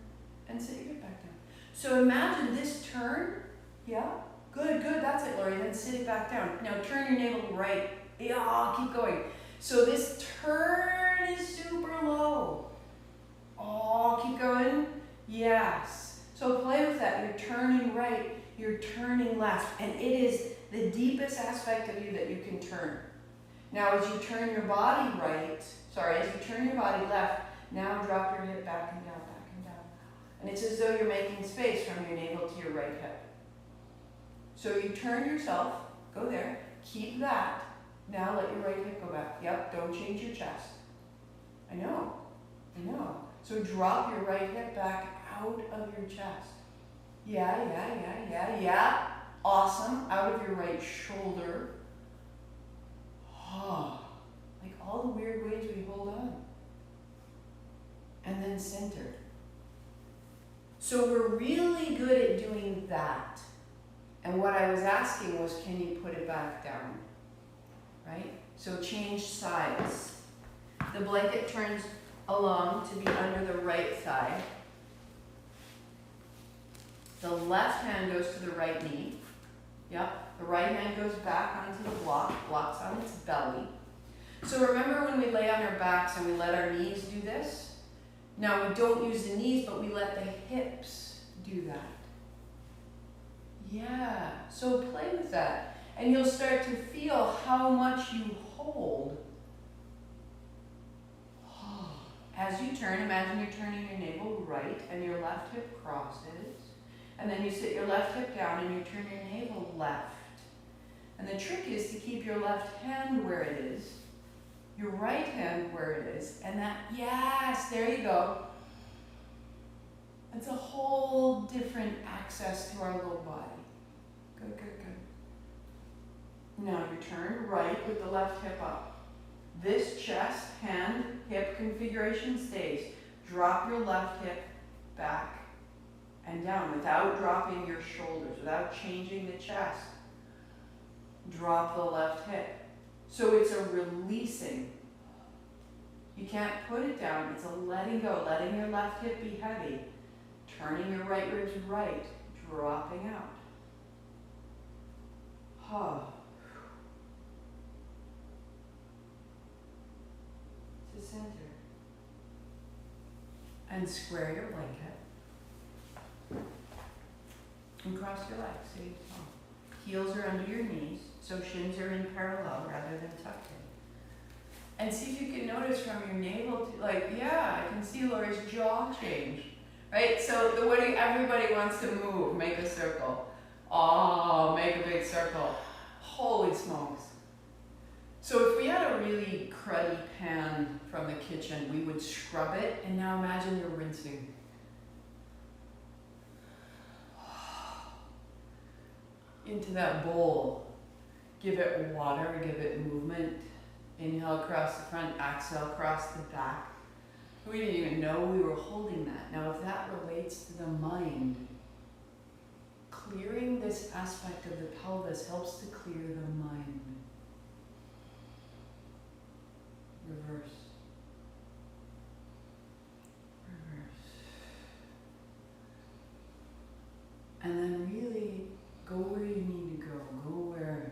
And sit your hip back down. So imagine this turn, yeah? Good, that's it, Lori. Then sit it back down. Now turn your navel right. Yeah, keep going. So this turn is super low. Oh, keep going. Yes. So play with that. You're turning right, you're turning left, and it is the deepest aspect of you that you can turn. Now as you turn your body as you turn your body left, now drop your hip back and down, back and down. And it's as though you're making space from your navel to your right hip. So you turn yourself, go there, keep that. Now let your right hip go back. Yep, don't change your chest. I know. So drop your right hip back out of your chest. Yeah. Awesome. Out of your right shoulder. Like all the weird ways we hold on. And then center. So we're really good at doing that. And what I was asking was, can you put it back down? Right? So change sides. The blanket turns along to be under the right thigh. The left hand goes to the right knee. Yep. The right hand goes back onto the blocks on its belly. So remember when we lay on our backs and we let our knees do this? Now we don't use the knees, but we let the hips do that. Yeah, so play with that. And you'll start to feel how much you hold. As you turn, imagine you're turning your navel right and your left hip crosses. And then you sit your left hip down and you turn your navel left. And the trick is to keep your left hand where it is, your right hand where it is, and that, yes, there you go. It's a whole different access to our low body. Good. Now you turn right with the left hip up. This chest, hand, hip configuration stays. Drop your left hip back and down without dropping your shoulders, without changing the chest. Drop the left hip. So it's a releasing. You can't put it down. It's a letting go, letting your left hip be heavy. Turning your right ribs right, dropping out. To center. And square your blanket. And cross your legs. See? Heels are under your knees, so shins are in parallel rather than tucked in. And see if you can notice from your navel to, I can see Lori's jaw change. Right? So everybody wants to move, make a circle. Oh, make a big circle. Holy smokes. So if we had a really cruddy pan from the kitchen, we would scrub it, and now imagine you're rinsing. Into that bowl. Give it water, give it movement. Inhale across the front, exhale across the back. We didn't even know we were holding that. Now, if that relates to the mind, clearing this aspect of the pelvis helps to clear the mind. Reverse. And then really go where you need to go. Go where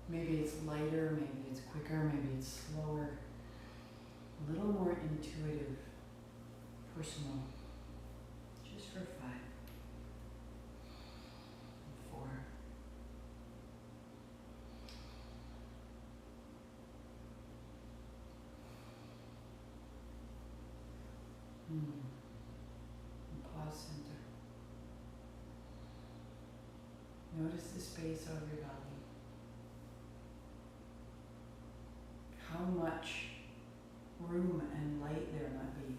maybe it's lighter, maybe it's quicker, maybe it's slower. A little more intuitive, personal. Just for 5, 4. And pause center. Notice the space of your belly. How much room and light there might be.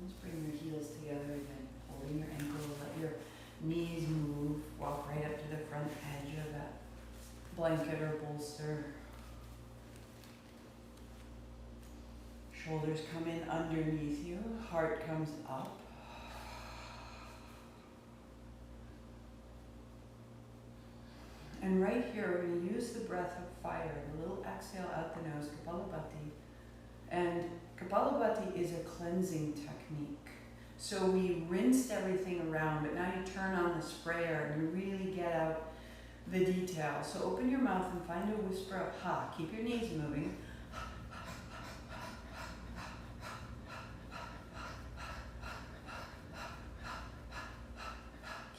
Just bring your heels together again, holding your ankles, let your knees move, walk right up to the front edge of that blanket or bolster. Shoulders come in underneath you, heart comes up. And right here, we're going to use the breath of fire, the little exhale out the nose, Kapalabhati. And Kapalabhati is a cleansing technique. So we rinsed everything around, but now you turn on the sprayer and you really get out the detail. So open your mouth and find a whisper of ha. Keep your knees moving.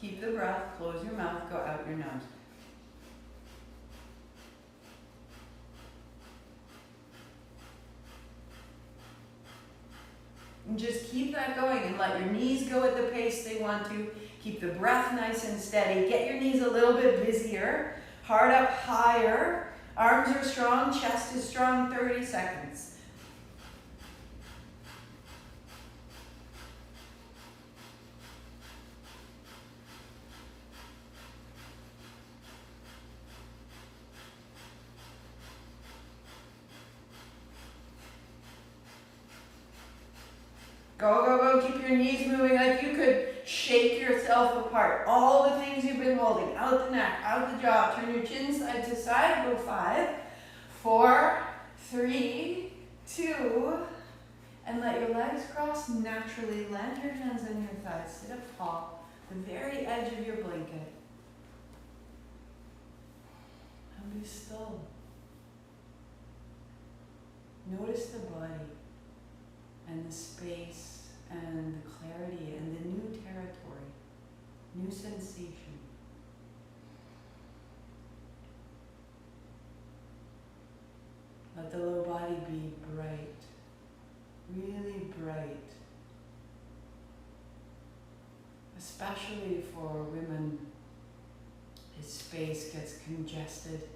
Keep the breath, close your mouth, go out your nose. And just keep that going and let your knees go at the pace they want to. Keep the breath nice and steady. Get your knees a little bit busier. Heart up higher. Arms are strong, chest is strong, 30 seconds. Go, go, go. Keep your knees moving like you could shake yourself apart. All the things you've been holding. Out the neck, out the jaw. Turn your chin side to side. Go 5, 4, 3, 2. And let your legs cross naturally. Land your hands on your thighs. Sit up tall. The very edge of your blanket. And be still. Notice the body. And the space, and the clarity, and the new territory, new sensation. Let the lower body be bright, really bright, especially for women. This space gets congested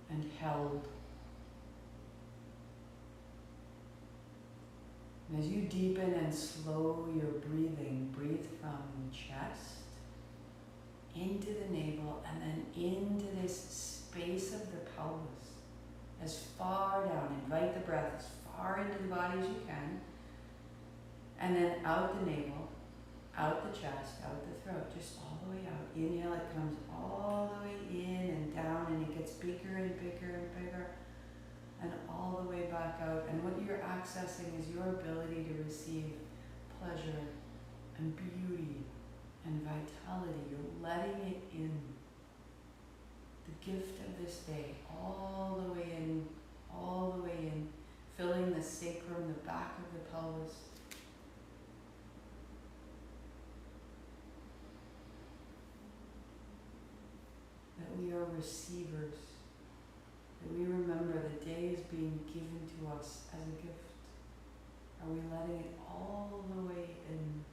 and held. As you deepen and slow your breathing, breathe from the chest into the navel and then into this space of the pelvis, as far down. Invite the breath as far into the body as you can, and then out the navel, out the chest, out the throat, just all the way out. Inhale, it comes all the way in and down, and it gets bigger and bigger and bigger. And all the way back out. And what you're accessing is your ability to receive pleasure and beauty and vitality. You're letting it in. The gift of this day, all the way in, all the way in, filling the sacrum, the back of the pelvis. That we are receivers. That we remember the day is being given to us as a gift. Are we letting it all the way in?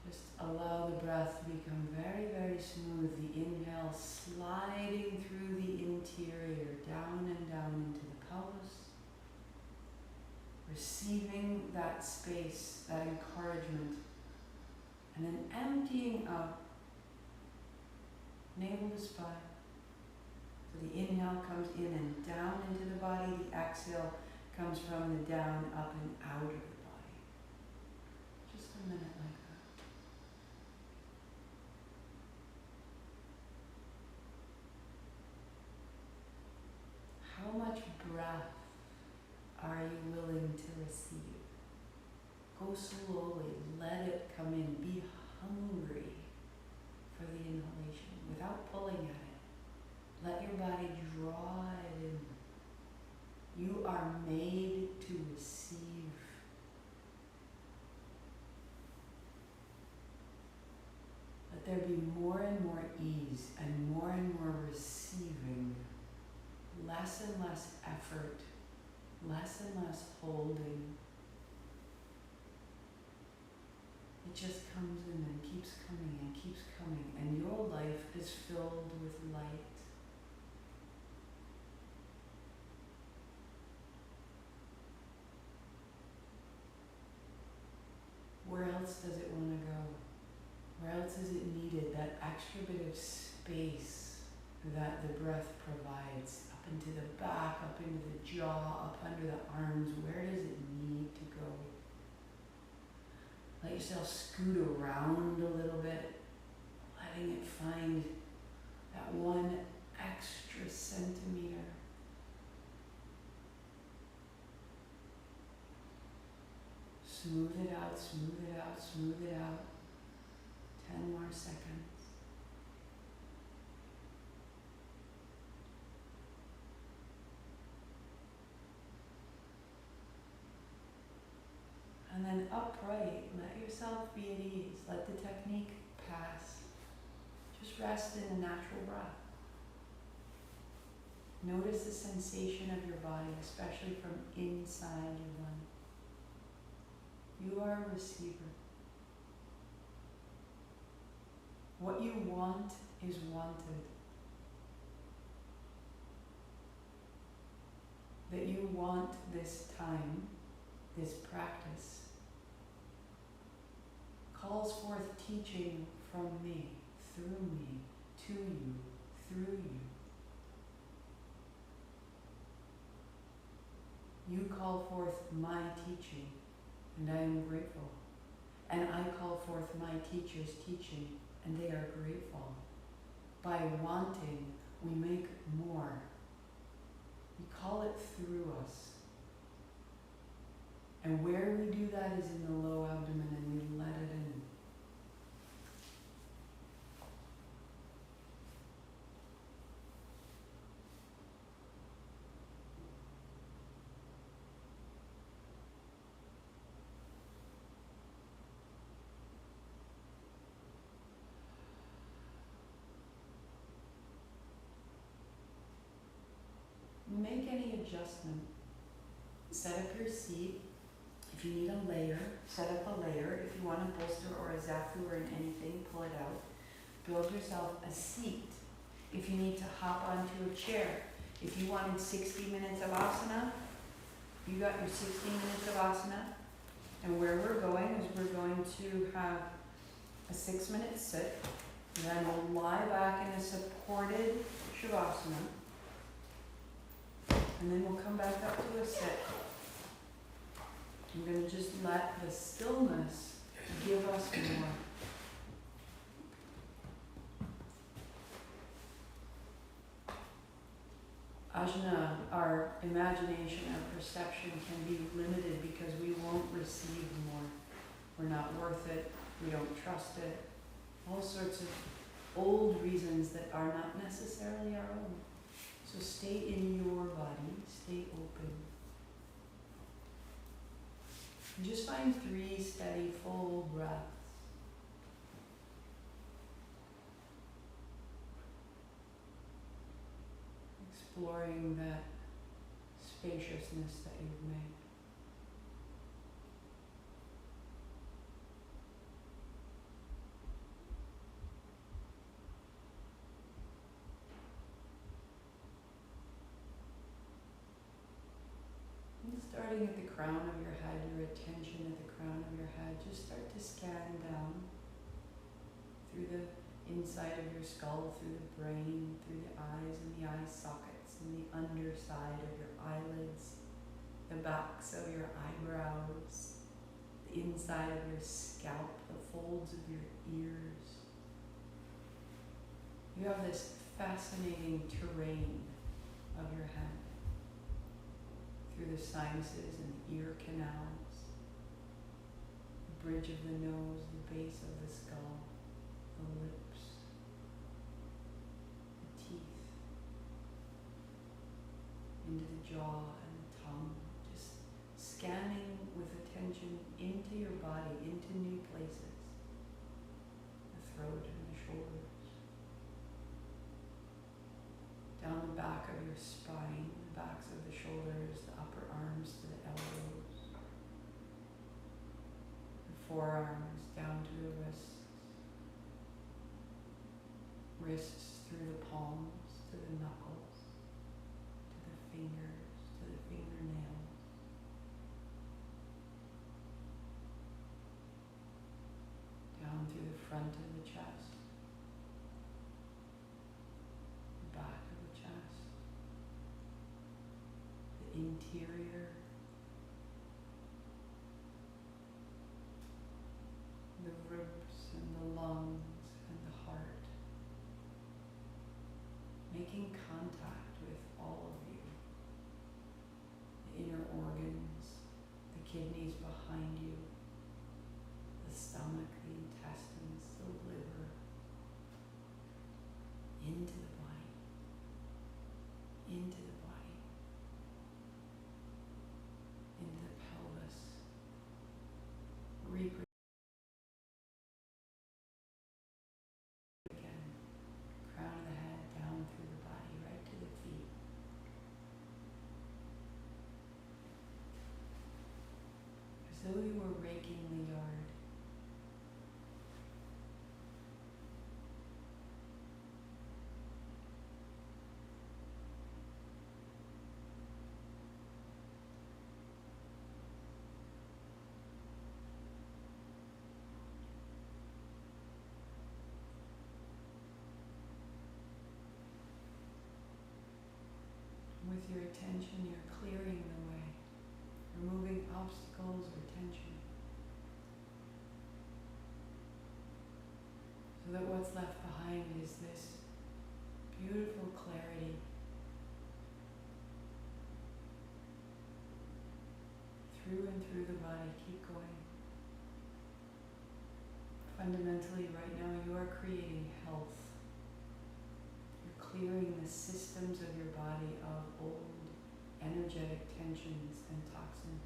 Just allow the breath to become very, very smooth. The inhale sliding through the interior, down and down into the pelvis. Receiving that space, that encouragement. And then emptying out. Navel to spine. So the inhale comes in and down into the body. The exhale comes from the down, up and out of the body. Just a minute like that. How much breath are you willing to receive? Go slowly. Let it come in. Be hungry for the inhalation without pulling at it. Let your body draw it in. You are made to receive. Let there be more and more ease and more receiving. Less and less effort. Less and less holding. It just comes in and keeps coming and keeps coming, and your life is filled with light. Where else does it want to go? Where else is it needed? That extra bit of space that the breath provides, up into the back, up into the jaw, up under the arms. Where does it need to go? Let yourself scoot around a little bit, letting it find that one extra centimeter. Smooth it out, smooth it out, smooth it seconds. And then upright, let yourself be at ease. Let the technique pass. Just rest in a natural breath. Notice the sensation of your body, especially from inside your body. You are a receiver. What you want is wanted. That you want this time, this practice, calls forth teaching from me, through me, to you, through you. You call forth my teaching, and I am grateful. And I call forth my teacher's teaching, and they are grateful. By wanting, we make more. We call it through us. And where we do that is in the low abdomen, and we let it in. Make any adjustment. Set up your seat. If you need a layer, set up a layer. If you want a bolster or a zafu or anything, pull it out. Build yourself a seat. If you need to hop onto a chair. If you wanted 60 minutes of asana, you got your 60 minutes of asana. And where we're going is we're going to have a 6-minute sit. And then we'll lie back in a supported shavasana. And then we'll come back up to a sit. I'm going to just let the stillness give us more. Ajna, our imagination, our perception can be limited because we won't receive more. We're not worth it. We don't trust it. All sorts of old reasons that are not necessarily our own. So stay in your body, stay open. And just find 3 steady, full breaths. Exploring that spaciousness that you've made. And starting at the crown of your head, your attention at the crown of your head, just start to scan down through the inside of your skull, through the brain, through the eyes and the eye sockets, and the underside of your eyelids, the backs of your eyebrows, the inside of your scalp, the folds of your ears. You have this fascinating terrain of your head, through the sinuses and the ear canals, the bridge of the nose, the base of the skull, the lips, the teeth, into the jaw and the tongue, just scanning with attention into your body, into new places, the throat and the shoulders, down the back of your spine, the backs of the shoulders, the upper arms to the elbows, the forearms down to the wrists, wrists through the palms to the knuckles, to the fingers, to the fingernails, down through the front of the chest, the back of the chest, the interior, the ribs and the lungs and the heart, making contact with all of you, the inner organs, the kidneys behind you, the stomach, the intestines, the liver, tension, you're clearing the way, removing obstacles or tension, so that what's left behind is this beautiful clarity through and through the body. Keep going. Fundamentally, right now, you are creating health. You're clearing the systems of your body of old energetic tensions and toxins.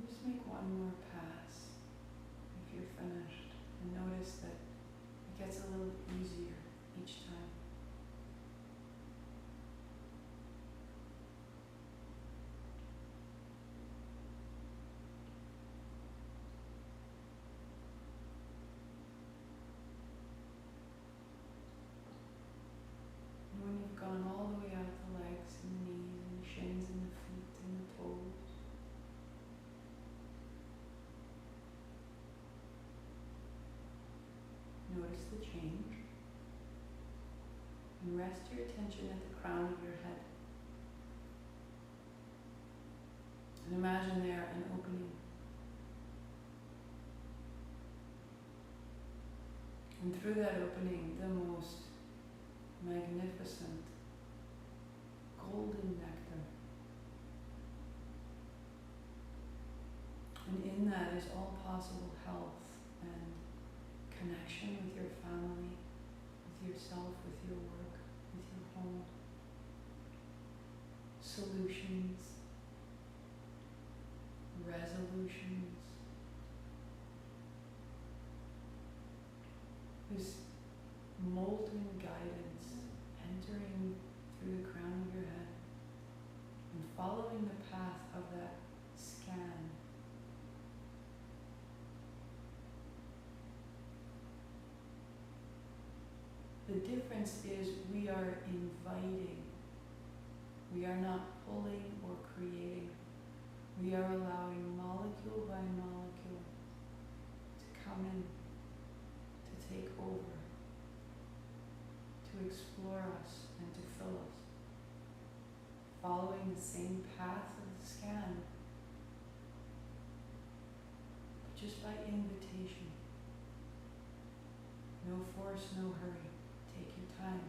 Just make one more pass if you're finished, and notice that it gets a little easier each time. And when you've gone all the way out the legs and the knees and the shins and the feet and the toes, notice the change, and rest your attention at the crown of your head. And imagine there an opening. And through that opening, the most magnificent golden nectar. And in that is all possible health and connection with your family, with yourself, with your work, with your home. Solutions, resolutions. This molten guidance entering through the crown of your head and following the path of that scan. The difference is we are inviting. We are not pulling or creating. We are allowing molecule by molecule to come in, to take over, to explore us and to fill us, following the same path of the scan, but just by invitation. No force, no hurry. Take your time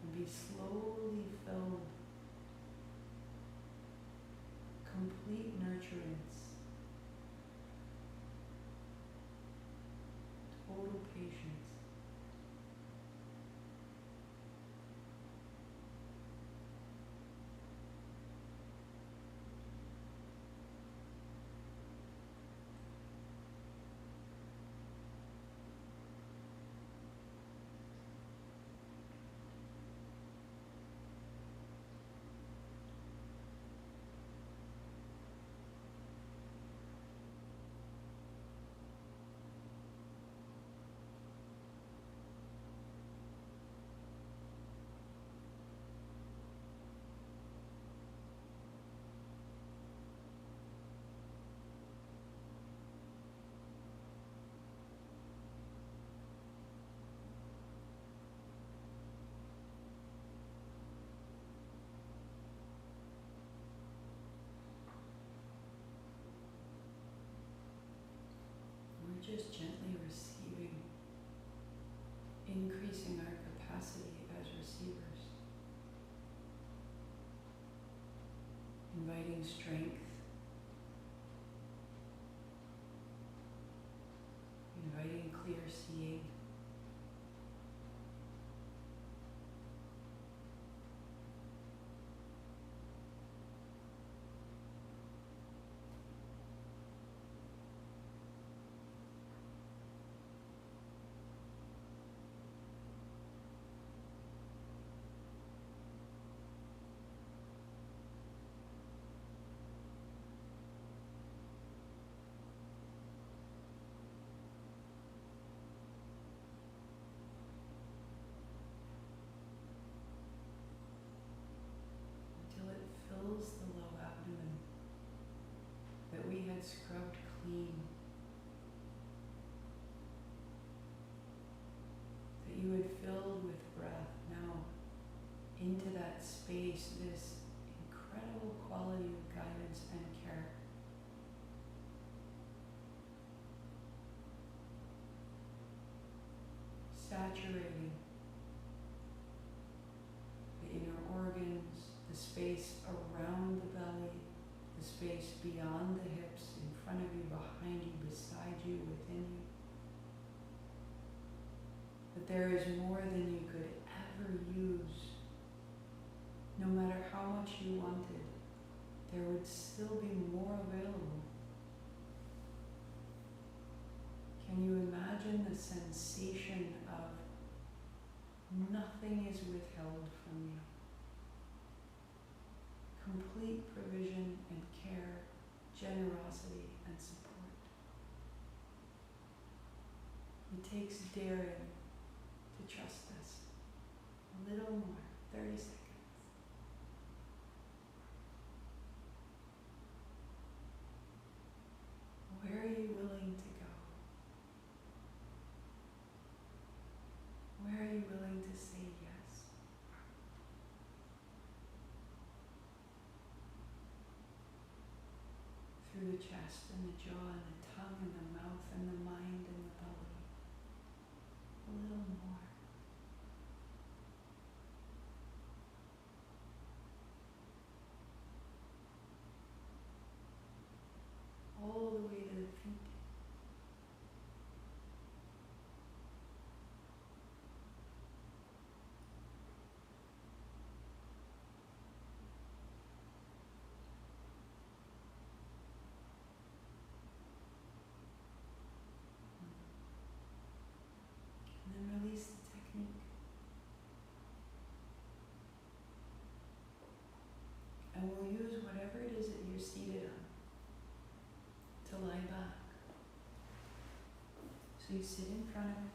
and be slowly filled. Complete nurturance. Total patience. We're just gently receiving, increasing our capacity as receivers, inviting strength, inviting clear seeing, saturating the inner organs, the space around the belly, the space beyond the hips, in front of you, behind you, beside you, within you. That there is more than you could ever use. No matter how much you wanted, there would still be more available. Can you imagine the sensation of nothing is withheld from you? Complete provision and care, generosity and support. It takes daring to trust this. A little more, 30 seconds. Where are you willing to go? Where are you willing to say yes? Through the chest and the jaw and the tongue and the mouth and the mind and the belly. A little more. All the way to the feet. And then release the technique. And we'll use whatever it is that you're seated on to lie back. So you sit in front of it.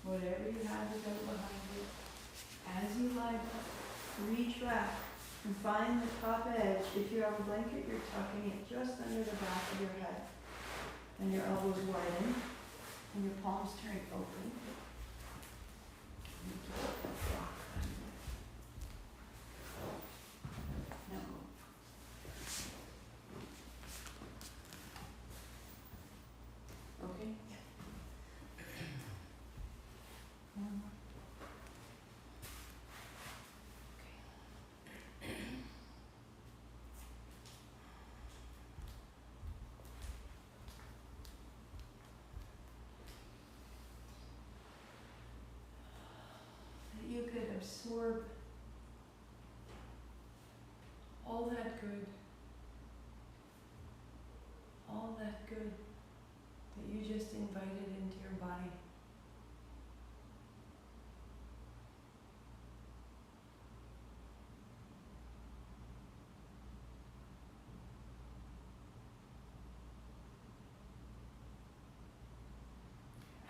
Whatever you have is out behind you. As you lie back, reach back and find the top edge. If you have a blanket, you're tucking it just under the back of your head. And your elbows widen. And your palms turn open. And you just rock under. Now move. Okay? One more. That you could absorb all that good that you just invited into your body.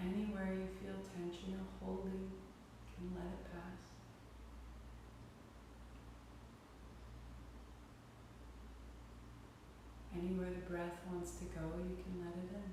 Anywhere you feel tension or holding, you can let it pass. Anywhere the breath wants to go, you can let it in.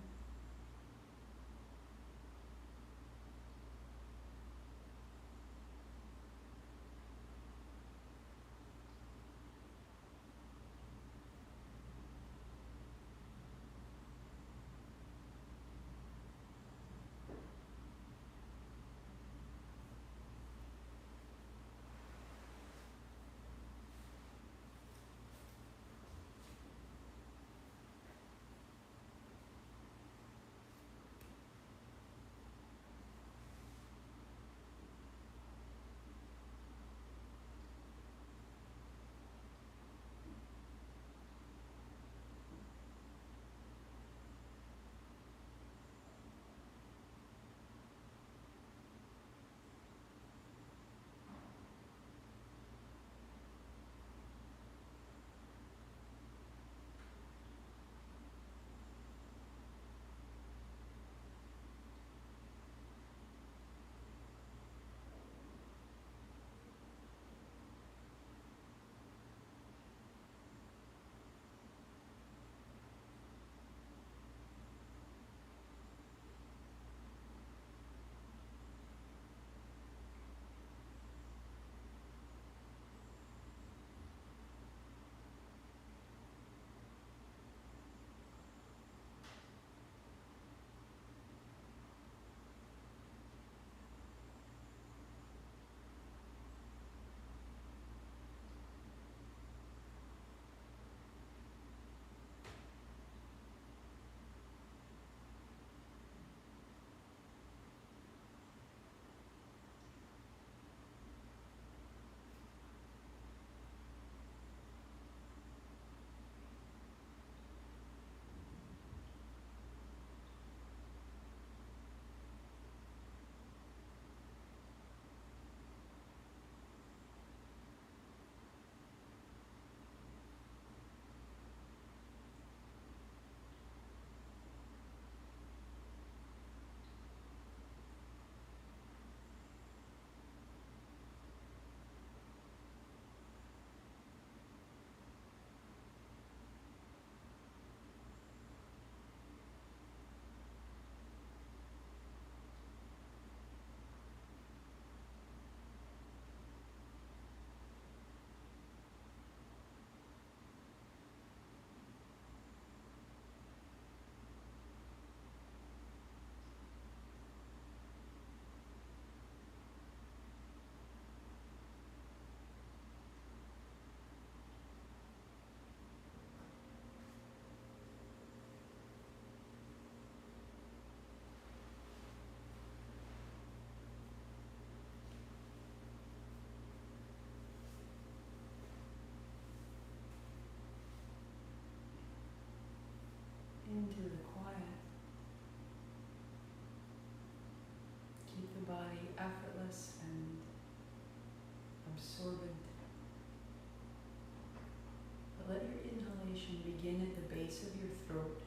base of your throat,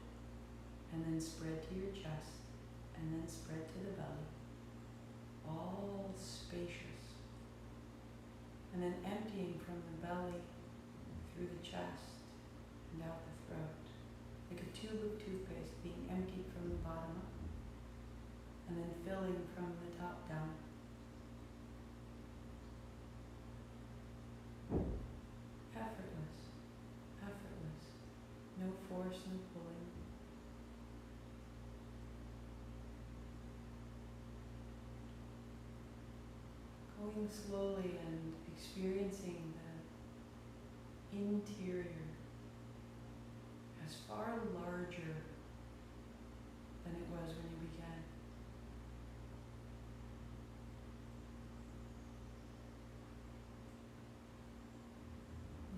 and then spread to your chest, and then spread to the belly. All spacious. And then emptying from the belly through the chest and out the throat. Like a tube of toothpaste being emptied from the bottom up and then filling from the top down. Effortless, effortless. No force, no pulling. Going slowly and experiencing the interior as far larger than it was when you began.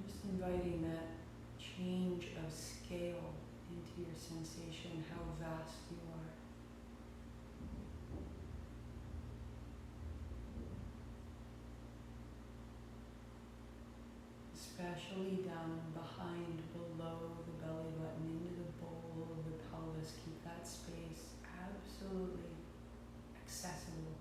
Just inviting that change of scale into your sensation, how vast you are. Especially down behind, below the belly button, into the bowl of the pelvis. Keep that space absolutely accessible.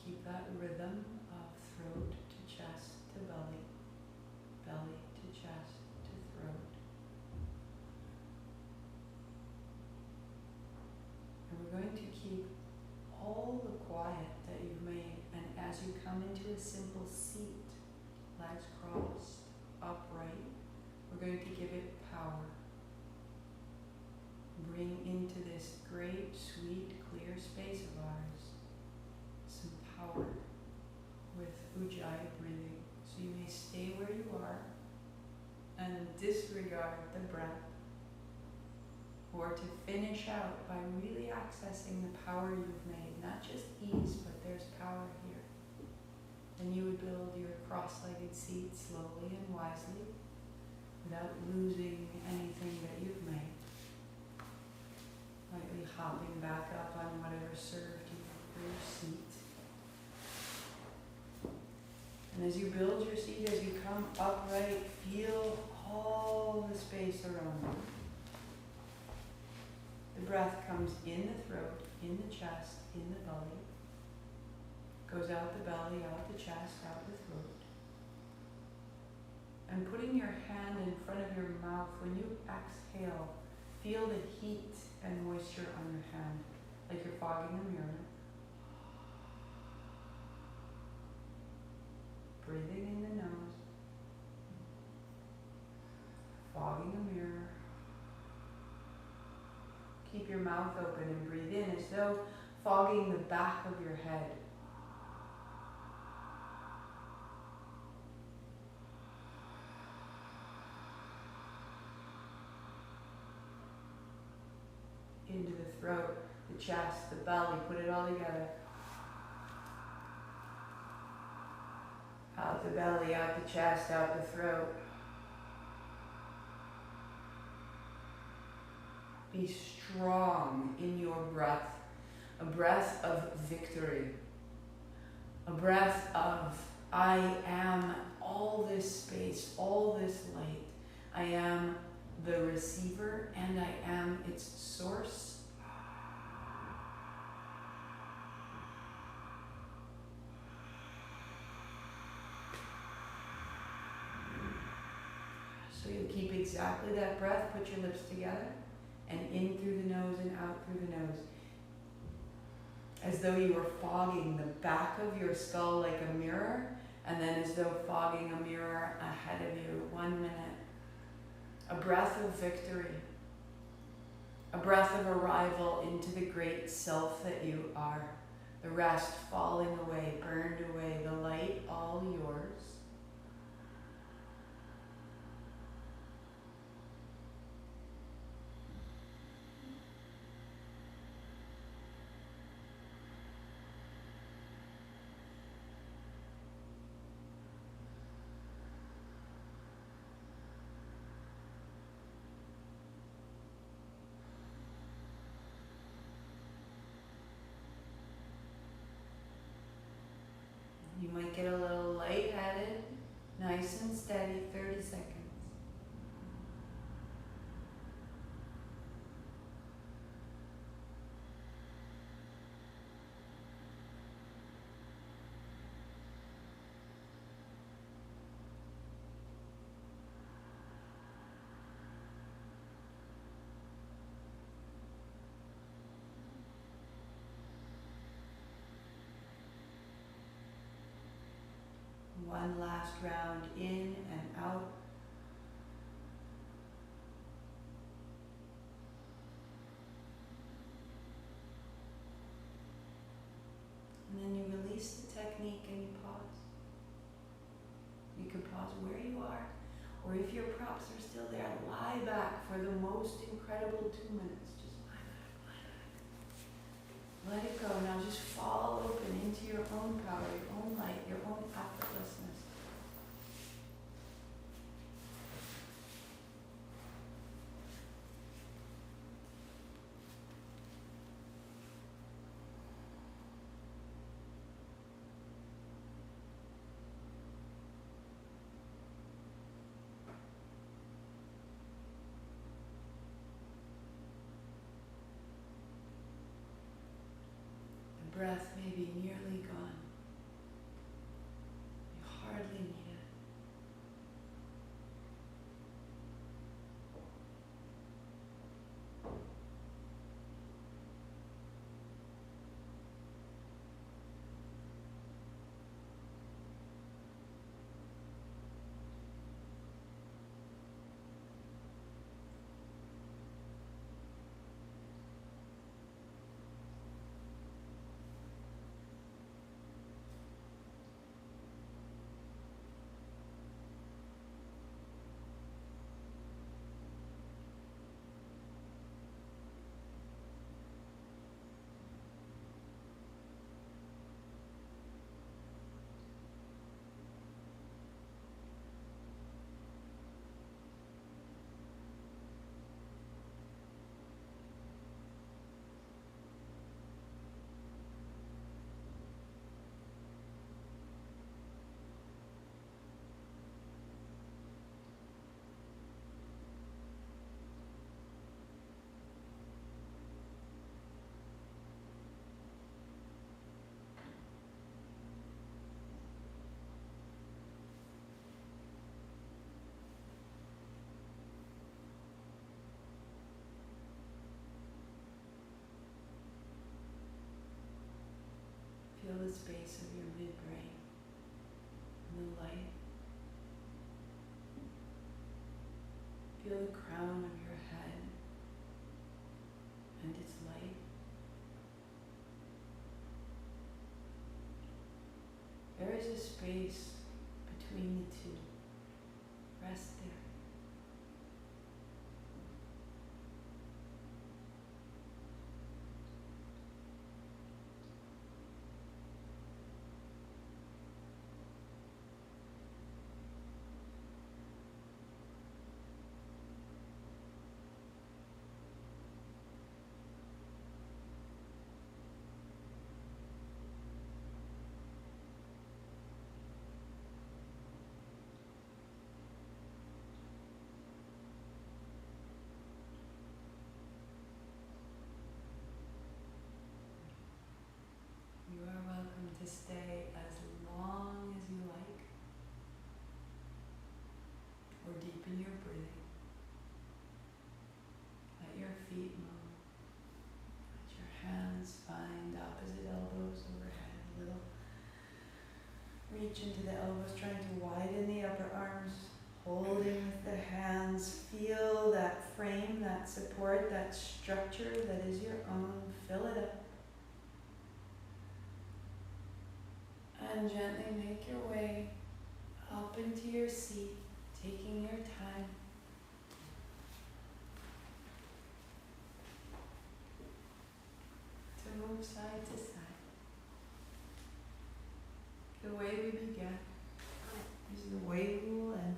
Keep that rhythm of throat to chest to belly, belly to chest to throat. And we're going to keep all the quiet that you've made, and as you come into a simple seat, legs crossed, upright, we're going to give it power. Bring into this great, sweet, clear space of ours some power with Ujjayi breathing. So you may stay where you are and disregard the breath, or to finish out by really accessing the power you've made, not just ease, but there's power here. Then you would build your cross-legged seat slowly and wisely without losing anything that you've made. Lightly hopping back up on whatever served you for your seat. And as you build your seat, as you come upright, feel all the space around you. The breath comes in the throat, in the chest, in the belly. Goes out the belly, out the chest, out the throat. And putting your hand in front of your mouth, when you exhale, feel the heat and moisture on your hand, like you're fogging a mirror. Breathing in the nose, fogging a mirror. Keep your mouth open and breathe in as though fogging the back of your head. Into the throat, the chest, the belly, put it all together. Out the belly, out the chest, out the throat. Be strong in your breath, a breath of victory, a breath of I am all this space, all this light. I am the receiver and I am its source. So you keep exactly that breath, put your lips together, and in through the nose and out through the nose. As though you were fogging the back of your skull like a mirror, and then as though fogging a mirror ahead of you. 1 minute. A breath of victory. A breath of arrival into the great self that you are. The rest falling away, burned away, the light all yours. Might get a little lightheaded. Nice and steady, 30 seconds. One last round in and out. And then you release the technique and you pause. You can pause where you are, or if your props are still there, lie back for the most incredible 2 minutes. Just lie back, lie back. Let it go. Now just fall open into your own power, your own light, your own effortlessness. Breath may be nearly gone. You hardly need it. Feel the space of your midbrain and the light. Feel the crown of your head and its light. There is a space between the two. Rest there. You are welcome to stay as long as you like, or deepen your breathing. Let your feet move. Let your hands find opposite elbows overhead. A little reach into the elbows, trying to widen the upper arms, holding with the hands. Feel that frame, that support, that structure that is your own. Fill it up. And gently make your way up into your seat, taking your time. To move side to side. The way we began is the way we will end.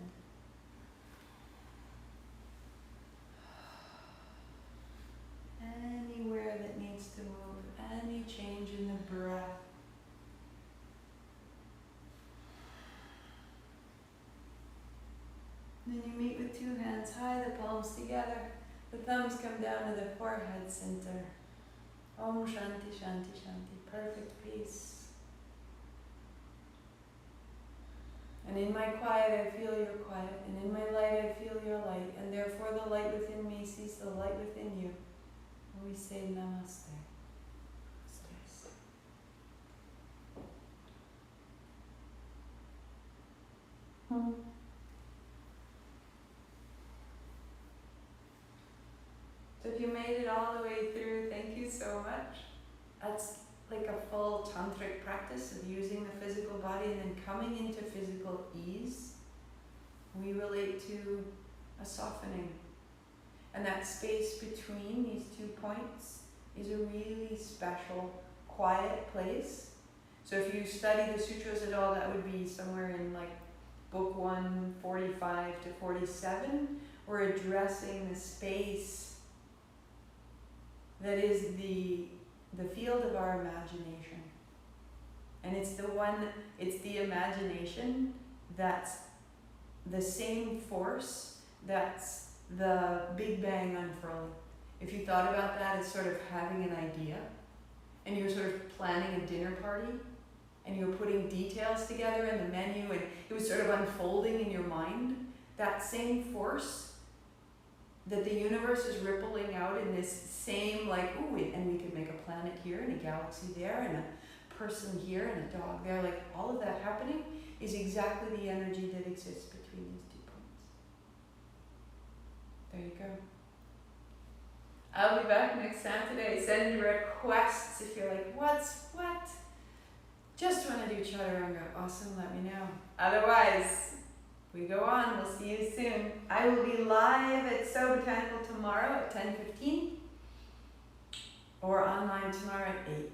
Anywhere that needs to move, any change in the breath, hands high, the palms together. The thumbs come down to the forehead center. Om Shanti Shanti Shanti. Perfect peace. And in my quiet, I feel your quiet. And in my light, I feel your light. And therefore, the light within me sees the light within you. And we say Namaste. So if you made it all the way through, thank you so much. That's like a full tantric practice of using the physical body and then coming into physical ease. We relate to a softening. And that space between these 2 points is a really special, quiet place. So if you study the sutras at all, that would be somewhere in like book 1, 45 to 47. We're addressing the space that is the field of our imagination. And it's the imagination that's the same force that's the Big Bang unfurling. If you thought about that as sort of having an idea, and you're sort of planning a dinner party, and you're putting details together in the menu, and it was sort of unfolding in your mind, that same force that the universe is rippling out in this same like, ooh, and we could make a planet here and a galaxy there and a person here and a dog there, like all of that happening is exactly the energy that exists between these 2 points. There you go. I'll be back next Saturday. Send requests if you're like, what? Just want to do chaturanga. Awesome, let me know. Otherwise, we go on. We'll see you soon. I will be live at So Botanical tomorrow at 10:15 or online tomorrow at 8.